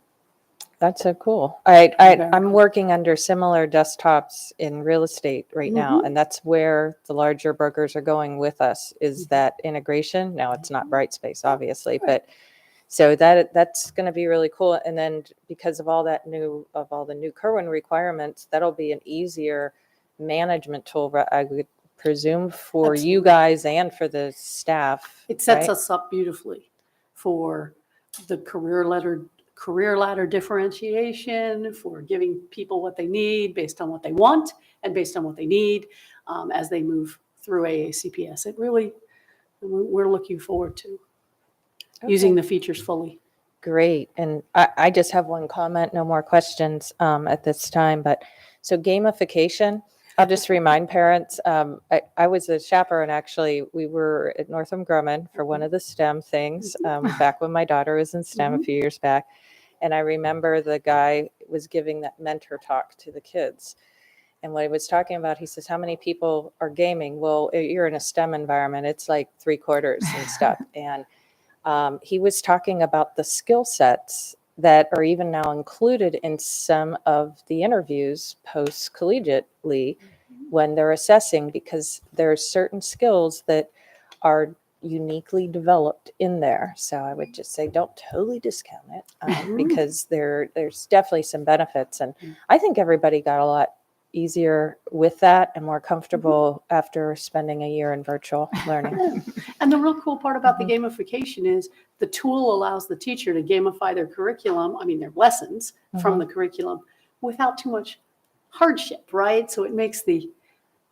that's so cool. I'm working under similar desktops in real estate right now, and that's where the larger brokers are going with us, is that integration. Now it's not Brightspace, obviously, but so that's going to be really cool. And then because of all the new Kerwin requirements, that'll be an easier management tool, I would presume, for you guys and for the staff. It sets right? us up beautifully for the career ladder differentiation, for giving people what they need based on what they want and based on what they need as they move through AACPS. It really, we're looking forward to using the features fully. Great. And I just have one comment, no more questions at this time. But so gamification, I'll just remind parents, I was a chaperone, actually. We were at Northam Grumman for one of the STEM things back when my daughter was in STEM a few years back. And I remember the guy was giving that mentor talk to the kids. And what he was talking about, he says, how many people are gaming? Well, you're in a STEM environment. It's like 3/4 and stuff. And he was talking about the skill sets that are even now included in some of the interviews post-collegiately when they're assessing, because there are certain skills that are uniquely developed in there. So I would just say don't totally discount it because there's definitely some benefits. And I think everybody got a lot easier with that and more comfortable after spending a year in virtual learning. And the real cool part about the gamification is the tool allows the teacher to gamify their curriculum, their lessons from the curriculum without too much hardship, right? So it makes you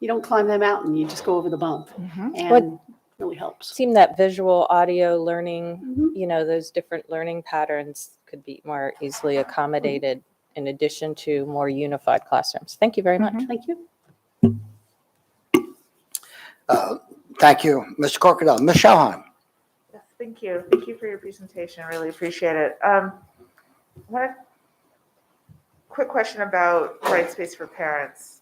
don't climb that mountain, you just go over the bump. And really helps. Seem that visual audio learning, those different learning patterns could be more easily accommodated in addition to more unified classrooms. Thank you very much. Thank you. Thank you, Mr. Corkadell. Ms. Schauheim. Yes, thank you. Thank you for your presentation. I really appreciate it. One quick question about Brightspace for parents.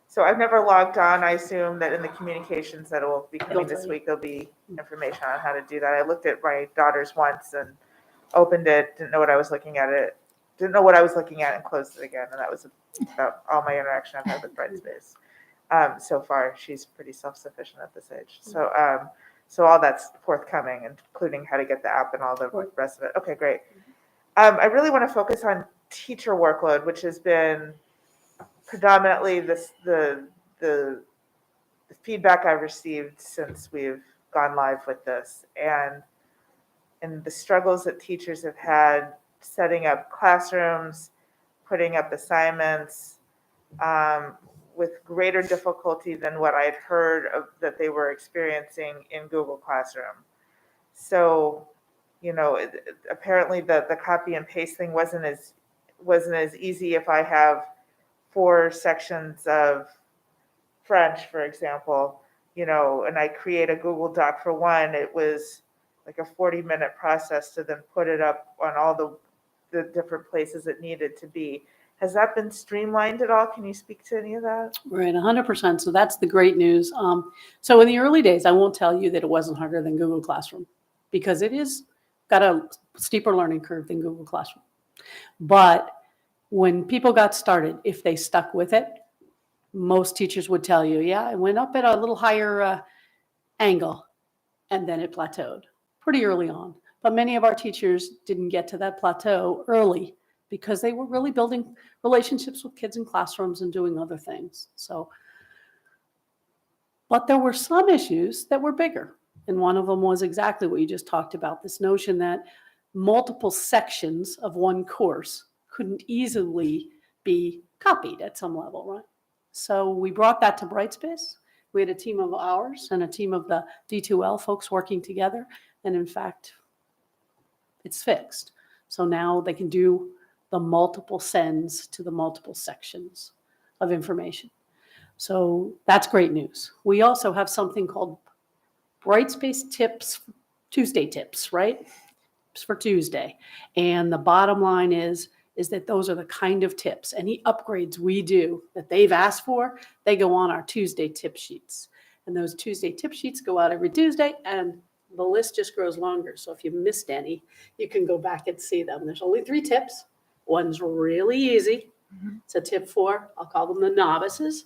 So I've never logged on. I assume that in the communications that will be coming this week, there'll be information on how to do that. I looked at my daughter's once and opened it, didn't know what I was looking at and closed it again. And that was about all my interaction I've had with Brightspace. So far, she's pretty self-sufficient at this age. So So all that's forthcoming, including how to get the app and all the Right. rest of it. Okay, great. I really want to focus on teacher workload, which has been predominantly the feedback I've received since we've gone live with this, and the struggles that teachers have had setting up classrooms, putting up assignments, with greater difficulty than what I'd heard of that they were experiencing in Google Classroom. So, apparently the copy and paste thing wasn't as easy if I have 4 sections of French, for example, and I create a Google Doc for one. It was like a 40-minute process to then put it up on all the different places it needed to be. Has that been streamlined at all? Can you speak to any of that? Right, 100%. So that's the great news. So in the early days, I won't tell you that it wasn't harder than Google Classroom, because it is got a steeper learning curve than Google Classroom. But when people got started, if they stuck with it, most teachers would tell you, yeah, it went up at a little higher angle, and then it plateaued pretty early on. But many of our teachers didn't get to that plateau early because they were really building relationships with kids in classrooms and doing other things. So, but there were some issues that were bigger. And one of them was exactly what you just talked about, this notion that multiple sections of one course couldn't easily be copied at some level, right? So we brought that to Brightspace. We had a team of ours and a team of the D2L folks working together. And in fact, it's fixed. So now they can do the multiple sends to the multiple sections of information. So that's great news. We also have something called Brightspace Tips, Tuesday Tips, right? Tips for Tuesday. And the bottom line is that those are the kind of tips. Any upgrades we do that they've asked for, they go on our Tuesday tip sheets. And those Tuesday tip sheets go out every Tuesday, and the list just grows longer. So if you missed any, you can go back and see them. There's only 3 tips. One's really easy. It's a tip for, I'll call them the novices,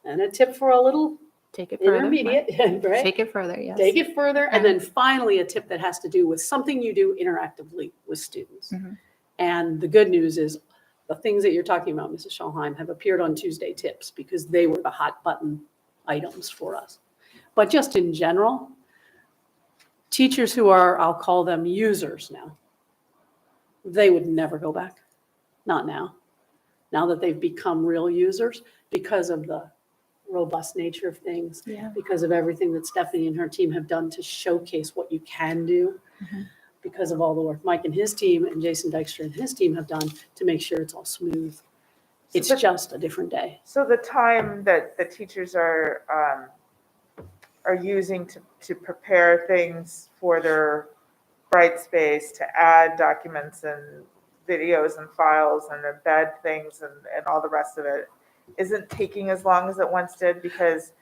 and a tip for a little Take it further. intermediate, right? Take it further, yes. Take it further, and then finally a tip that has to do with something you do interactively with students. And the good news is the things that you're talking about, Mrs. Schalheim, have appeared on Tuesday Tips because they were the hot button items for us. But just in general, teachers who are, I'll call them users now, they would never go back. Not now. Now that they've become real users because of the robust nature of things, Yeah. because of everything that Stephanie and her team have done to showcase what you can do, because of all the work Mike and his team and Jason Dykstra and his team have done to make sure it's all smooth. It's but- just a different day. So the time that the teachers are using to prepare things for their Brightspace, to add documents and videos and files and embed things and all the rest of it, isn't taking as long as it once did? Because,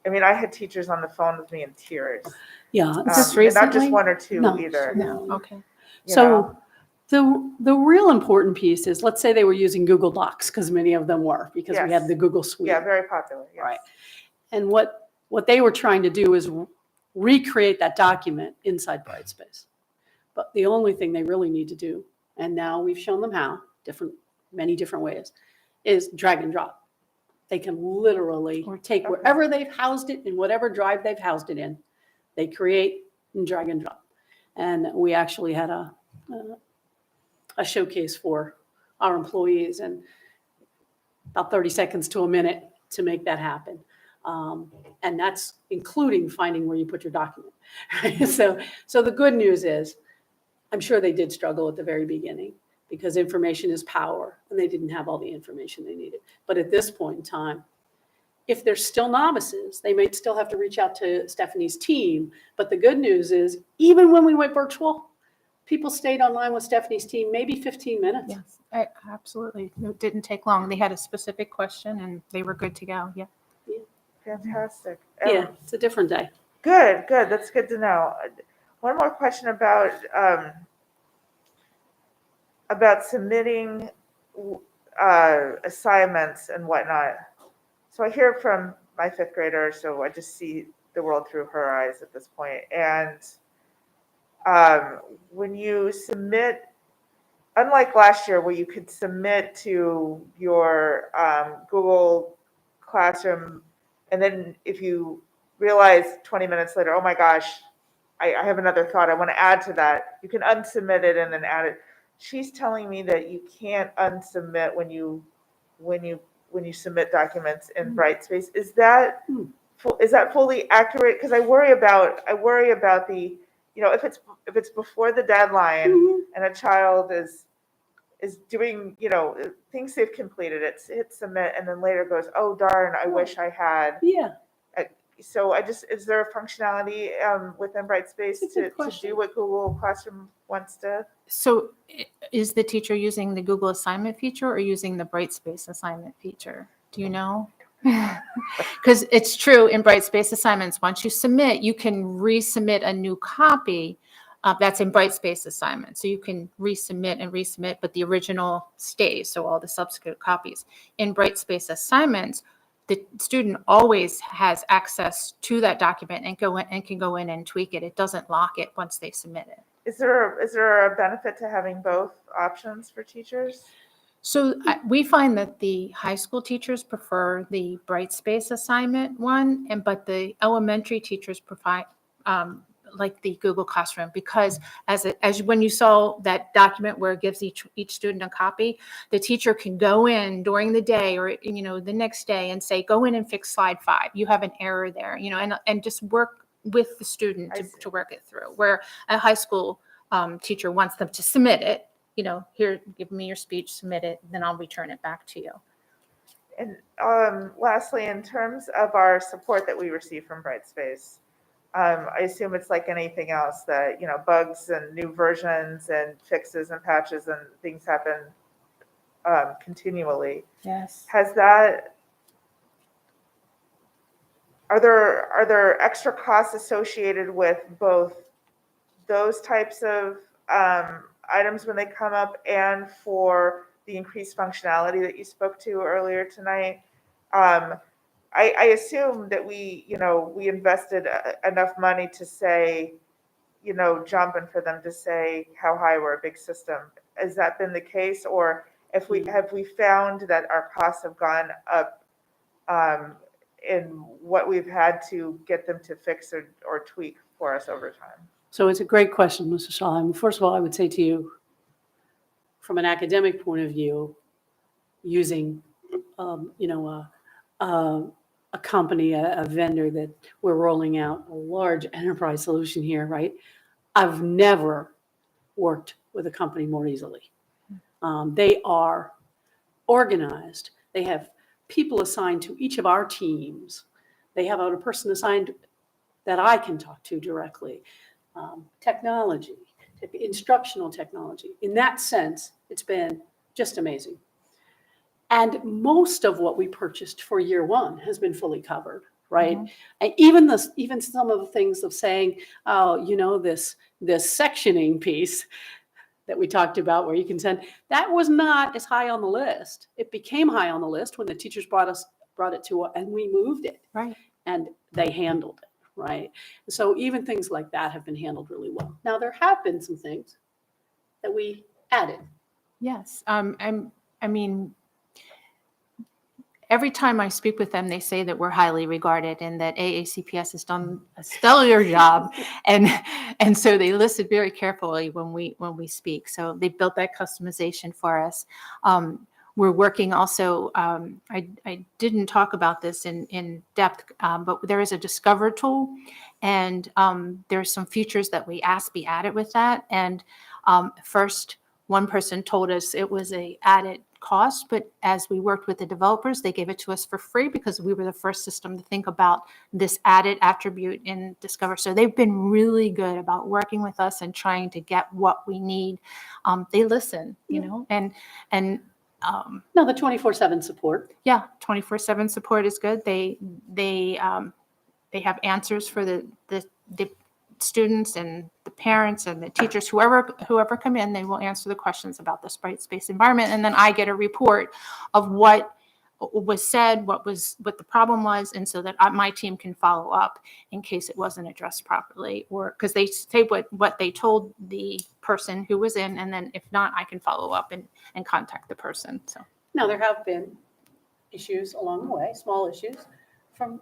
I mean, I had teachers on the phone with me in tears. Yeah. And Just not recently? just 1 or 2 No. either. No, okay. you So know? the real important piece is, let's say they were using Google Docs, because many of them were, because we Yes. had the Google Suite. Yeah, very popular, yes. Right. And what they were trying to do is recreate that document inside Brightspace. But the only thing they really need to do, and now we've shown them how, many different ways, is drag and drop. They can literally take Okay. wherever they've housed it in whatever drive they've housed it in, they create and drag and drop. And we actually had a showcase for our employees, and about 30 seconds to a minute to make that happen. And that's including finding where you put your document. So the good news is, I'm sure they did struggle at the very beginning because information is power, and they didn't have all the information they needed. But at this point in time, if they're still novices, they might still have to reach out to Stephanie's team. But the good news is, even when we went virtual, people stayed online with Stephanie's team, maybe 15 minutes. Yes, absolutely. It didn't take long. They had a specific question and they were good to go. Yeah. Fantastic. Yeah, it's a different day. Good. That's good to know. One more question about submitting assignments and whatnot. So I hear from my 5th grader, so I just see the world through her eyes at this point. And when you submit, unlike last year where you could submit to your Google Classroom, and then if you realize 20 minutes later, oh my gosh, I have another thought, I want to add to that, you can unsubmit it and then add it. She's telling me that you can't unsubmit when you submit documents in Brightspace. Is that fully accurate? Because I worry about the, if it's before the deadline and a child is doing, thinks they've completed it, hits submit, and then later goes, oh darn, I wish I had. Yeah. So is there a functionality within Brightspace That's a good to question. do what Google Classroom wants to? So is the teacher using the Google assignment feature or using the Brightspace assignment feature? Do you know? Because it's true in Brightspace assignments, once you submit, you can resubmit a new copy that's in Brightspace assignment. So you can resubmit, but the original stays, so all the subsequent copies. In Brightspace assignments, the student always has access to that document and can go in and tweak it. It doesn't lock it once they submit it. Is there a benefit to having both options for teachers? So we find that the high school teachers prefer the Brightspace assignment one, but the elementary teachers provide like the Google Classroom, because as when you saw that document where it gives each student a copy, the teacher can go in during the day or the next day and say, go in and fix slide 5. You have an error there, and just work with the student to work it through. Where a high school teacher wants them to submit it, here, give me your speech, submit it, then I'll return it back to you. And lastly, in terms of our support that we receive from Brightspace, I assume it's like anything else that, bugs and new versions and fixes and patches and things happen continually. Yes. Are there extra costs associated with both those types of items when they come up and for the increased functionality that you spoke to earlier tonight? I assume that we invested enough money to say, jumping for them to say how high we're a big system. Has that been the case? Or have we found that our costs have gone up in what we've had to get them to fix or tweak for us over time? So it's a great question, Mr. Shaw. First of all, I would say to you, from an academic point of view, using, a company, a vendor that we're rolling out a large enterprise solution here, right? I've never worked with a company more easily. They are organized. They have people assigned to each of our teams. They have a person assigned that I can talk to directly. Technology, instructional technology. In that sense, it's been just amazing. And most of what we purchased for year one has been fully covered, right? Mm-hmm. And even some of the things of saying, oh, this sectioning piece that we talked about where you can send, that was not as high on the list. It became high on the list when the teachers brought it to us and we moved it. Right. And they handled it, right? So even things like that have been handled really well. Now there have been some things that we added. Yes. Every time I speak with them, they say that we're highly regarded and that AACPS has done a stellar job, and so they listen very carefully when we speak. So they built that customization for us. We're working also. I didn't talk about this in depth, but there is a Discover tool, and there's some features that we asked be added with that. And first, one person told us it was a added cost, but as we worked with the developers, they gave it to us for free because we were the first system to think about this added attribute in Discover. So they've been really good about working with us and trying to get what we need. They listen, and no, the 24/7 support. Yeah, 24/7 support is good. They have answers for the students and the parents and the teachers, whoever come in, they will answer the questions about the Brightspace environment. And then I get a report of what was said, what the problem was, and so that my team can follow up in case it wasn't addressed properly, or because they say what they told the person who was in, and then if not, I can follow up and contact the person. So Now, there have been issues along the way, small issues, from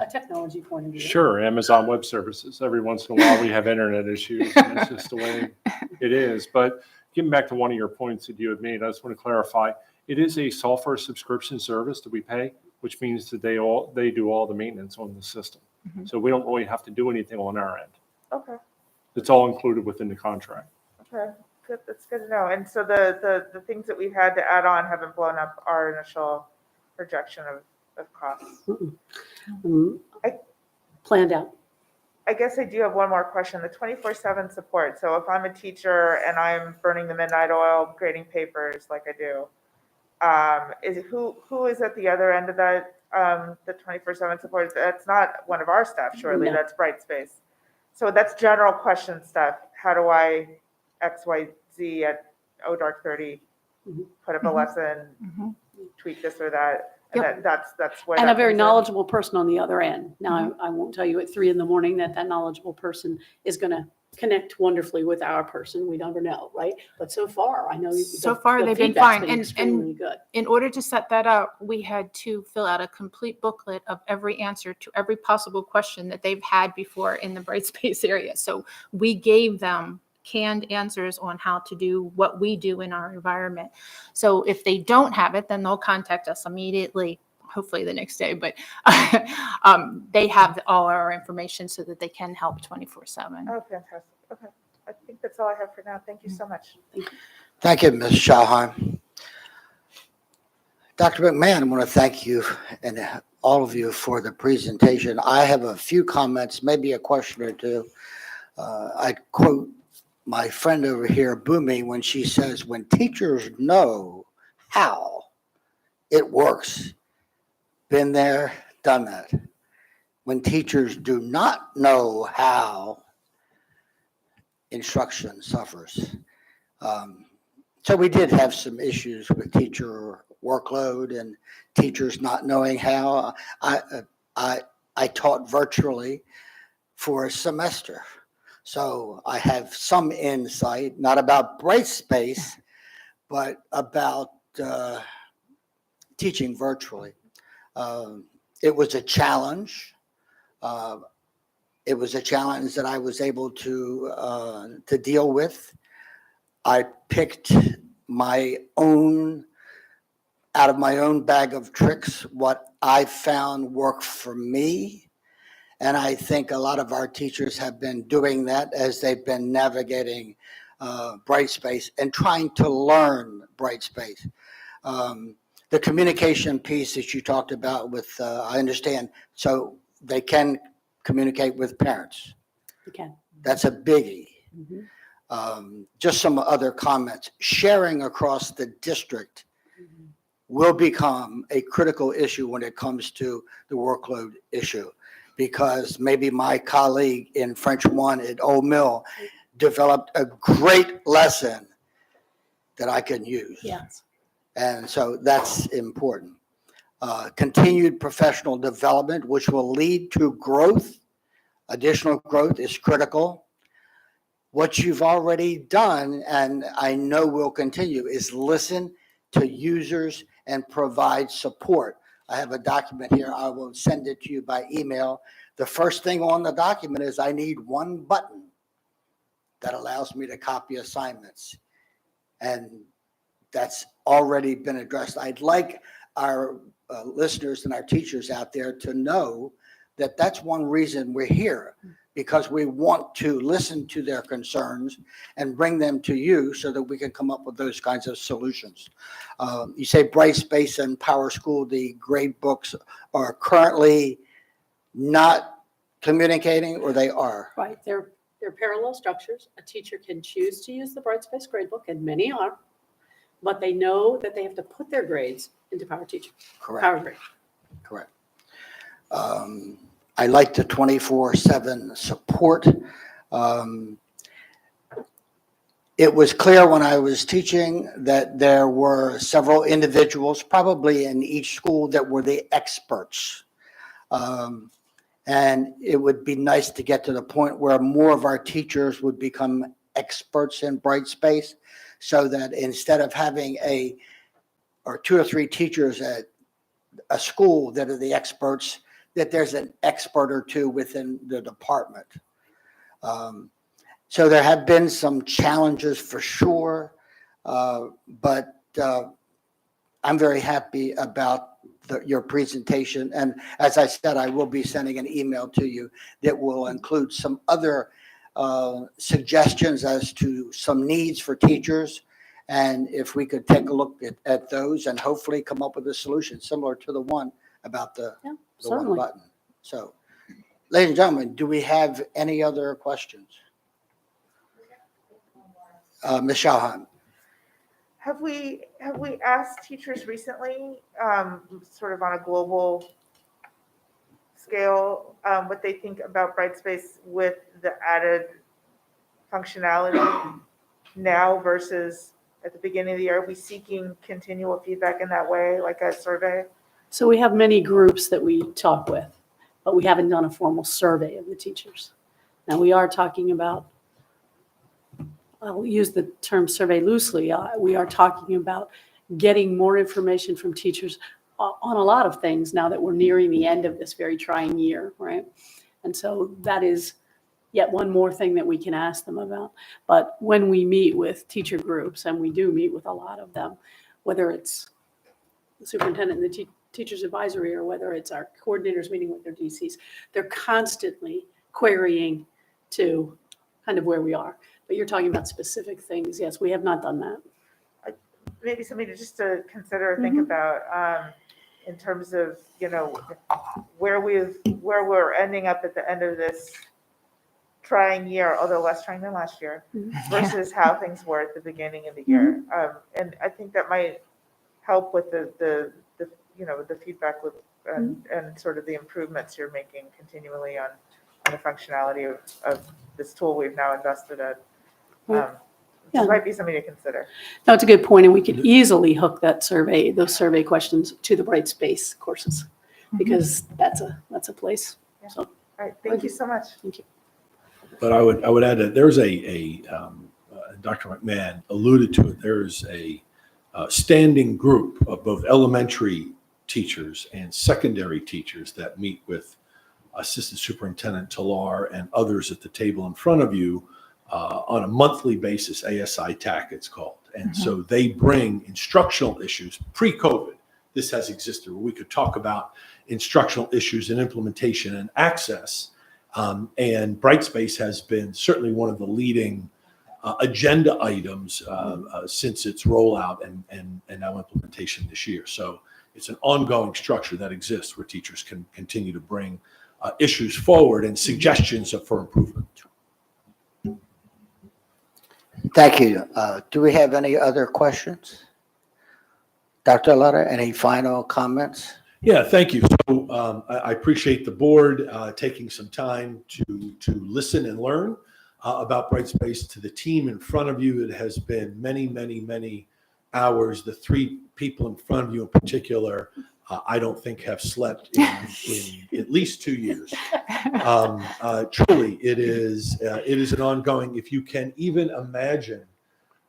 a technology point of view. Sure, Amazon Web Services. Every once in a while, we have internet issues. And it's just the way it is. But getting back to one of your points that you had made, I just want to clarify. It is a software subscription service that we pay, which means that they do all the maintenance on the system. Mhm. So we don't really have to do anything on our end. Okay, It's all included within the contract. okay, good, that's good to know. And so the things that we've had to add on haven't blown up our initial projection of costs. Planned out. I guess I do have one more question, the 24/7 support. So if I'm a teacher and I'm burning the midnight oil, grading papers like I do, who is at the other end of that, the 24/7 support? That's not one of our staff, surely, No. that's Brightspace. So that's general question stuff. How do I XYZ at dark 30, Mhm. put up a Mhm. lesson, Mhm. tweak this or that? And Yep. that's where And that a very comes in. knowledgeable person on the other end. Now, I won't tell you at 3 a.m. that knowledgeable person is going to connect wonderfully with our person. We never know, right? But so far, I know So the- far, the they've been feedback's fine. been And extremely good. in order to set that up, we had to fill out a complete booklet of every answer to every possible question that they've had before in the Brightspace area. So we gave them canned answers on how to do what we do in our environment. So if they don't have it, then they'll contact us immediately, hopefully the next day, but they have all our information so that they can help 24/7. Oh, fantastic. Okay. I think that's all I have for now. Thank you so much. Thank you, Ms. Schauheim. Dr. McMahon, I want to thank you and all of you for the presentation. I have a few comments, maybe a question or two. I quote my friend over here, Boomy, when she says, when teachers know how it works, been there, done that. When teachers do not know how, instruction suffers. So we did have some issues with teacher workload and teachers not knowing how. I taught virtually for a semester. So I have some insight, not about Brightspace, but about teaching virtually. It was a challenge. It was a challenge that I was able to deal with. I picked my own, out of my own bag of tricks, what I found worked for me. And I think a lot of our teachers have been doing that as they've been navigating Brightspace and trying to learn Brightspace. The communication piece that you talked about with, I understand, so they can communicate with parents. You can. That's a biggie. Mhm. Just some other comments. Sharing across the district will become a critical issue when it comes to the workload issue, because maybe my colleague in French 1 at Old Mill developed a great lesson that I can use. Yes. And so that's important. Continued professional development, which will lead to growth. Additional growth is critical. What you've already done, and I know will continue, is listen to users and provide support. I have a document here. I will send it to you by email. The first thing on the document is I need one button that allows me to copy assignments. And that's already been addressed. I'd like our listeners and our teachers out there to know that that's one reason we're here, because we want to listen to their concerns and bring them to you so that we can come up with those kinds of solutions. You say Brightspace and Power School, the grade books are currently not communicating, or they are? Right. They're parallel structures. A teacher can choose to use the Brightspace gradebook, and many are, but they know that they have to put their grades into Power Teacher. Correct. Power Grade. Correct. I like the 24/7 support. It was clear when I was teaching that there were several individuals, probably in each school, that were the experts. And it would be nice to get to the point where more of our teachers would become experts in Brightspace, so that instead of having or 2 or 3 teachers at a school that are the experts, that there's an expert or 2 within the department. So there have been some challenges for sure, but I'm very happy about your presentation. And as I said, I will be sending an email to you that will include some other suggestions as to some needs for teachers. And if we could take a look at those and hopefully come up with a solution similar to the one about the one certainly. button. So, ladies and gentlemen, do we have any other questions? Ms. Shawhan. Have we asked teachers recently, sort of on a global scale, what they think about Brightspace with the added functionality now versus at the beginning of the year? Are we seeking continual feedback in that way, like a survey? So we have many groups that we talk with, but we haven't done a formal survey of the teachers. Now, we are talking about, I'll use the term survey loosely, we are talking about getting more information from teachers on a lot of things now that we're nearing the end of this very trying year, right? And so that is yet one more thing that we can ask them about. But when we meet with teacher groups, and we do meet with a lot of them, whether it's the superintendent and the teachers advisory, or whether it's our coordinators meeting with their DCs, they're constantly querying to kind of where we are. But you're talking about specific things. Yes, we have not done that. Maybe something to consider, think about, in terms of, where we're ending up at the end of this trying year, although less trying than last year, versus how things were at the beginning of the year. And I think that might help with the feedback loop and sort of the improvements you're making continually on the functionality of this tool we've now invested in. It might be something to consider. No, it's a good point, and we could easily hook those survey questions to the Brightspace courses, because that's a place. Yeah. So, All right, thank you so much. thank you. But I would add that there's Dr. McMahon alluded to it. There's a standing group of both elementary teachers and secondary teachers that meet with Assistant Superintendent Talar and others at the table in front of you on a monthly basis. ASI TAC it's called. And so they bring instructional issues. Pre-COVID, this has existed, where we could talk about instructional issues and implementation and access. And Brightspace has been certainly one of the leading agenda items since its rollout and now implementation this year. So it's an ongoing structure that exists where teachers can continue to bring issues forward and suggestions for improvement. Thank you. Do we have any other questions? Dr. Lutter, any final comments? Yeah, thank you. So I appreciate the board taking some time to listen and learn about Brightspace. To the team in front of you, it has been many, many, many hours. The 3 people in front of you in particular, I don't think have slept in at least 2 years. Truly, it is an ongoing, if you can even imagine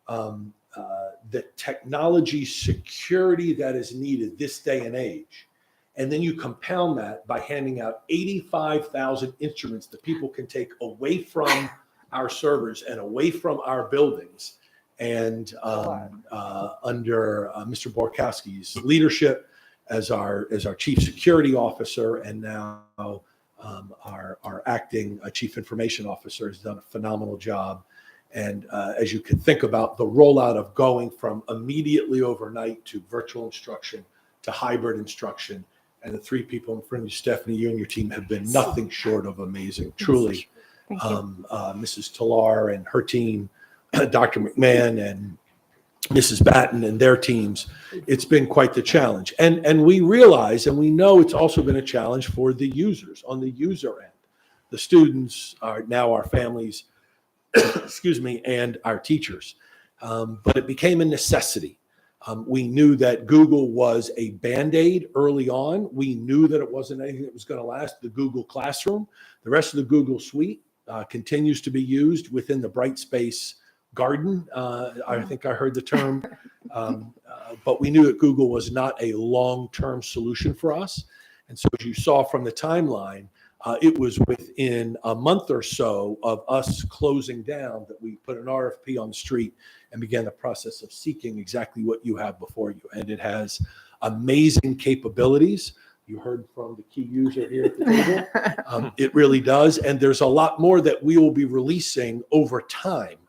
the technology security that is needed this day and age. And then you compound that by handing out 85,000 instruments that people can take away from our servers and away from our buildings. And under Mr. Borkowski's leadership as our chief security officer, and now our acting chief information officer has done a phenomenal job. And as you can think about the rollout of going from immediately overnight to virtual instruction to hybrid instruction, and the 3 people in front of you, Stephanie, you and your team have been nothing short of amazing. Truly, Mrs. Talar and her team, Dr. McMahon and Mrs. Batten and their teams, it's been quite the challenge. And we realize and we know it's also been a challenge for the users on the user end. The students are now our families. excuse me, and our teachers. But it became a necessity. We knew that Google was a Band-Aid early on. We knew that it wasn't anything that was going to last. The Google Classroom, the rest of the Google Suite continues to be used within the Brightspace garden. I think I heard the term. But we knew that Google was not a long-term solution for us. And so as you saw from the timeline, it was within a month or so of us closing down that we put an RFP on the street and began the process of seeking exactly what you have before you. And it has amazing capabilities. You heard from the key user here at the table. It really does. And there's a lot more that we will be releasing over time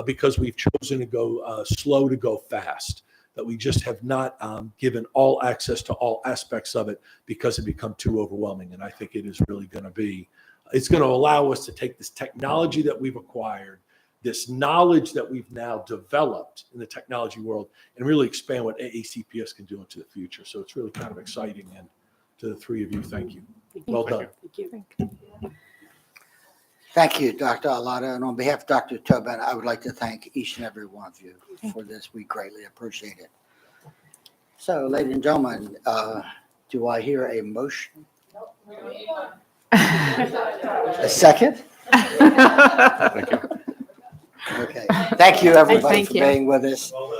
because we've chosen to go slow to go fast. That we just have not given all access to all aspects of it because it become too overwhelming. And I think it is really going to be, it's going to allow us to take this technology that we've acquired, this knowledge that we've now developed in the technology world, and really expand what AACPS can do into the future. So it's really kind of exciting. And to the three of you, thank you. Well done. Thank you. Thank you, Dr. Alada. And on behalf of Dr. Tobin, I would like to thank each and every one of you for this. We greatly appreciate it. So, ladies and gentlemen, do I hear a motion? A second? Thank you. Okay. Thank you, everybody, Thank for you. being with us. Well done.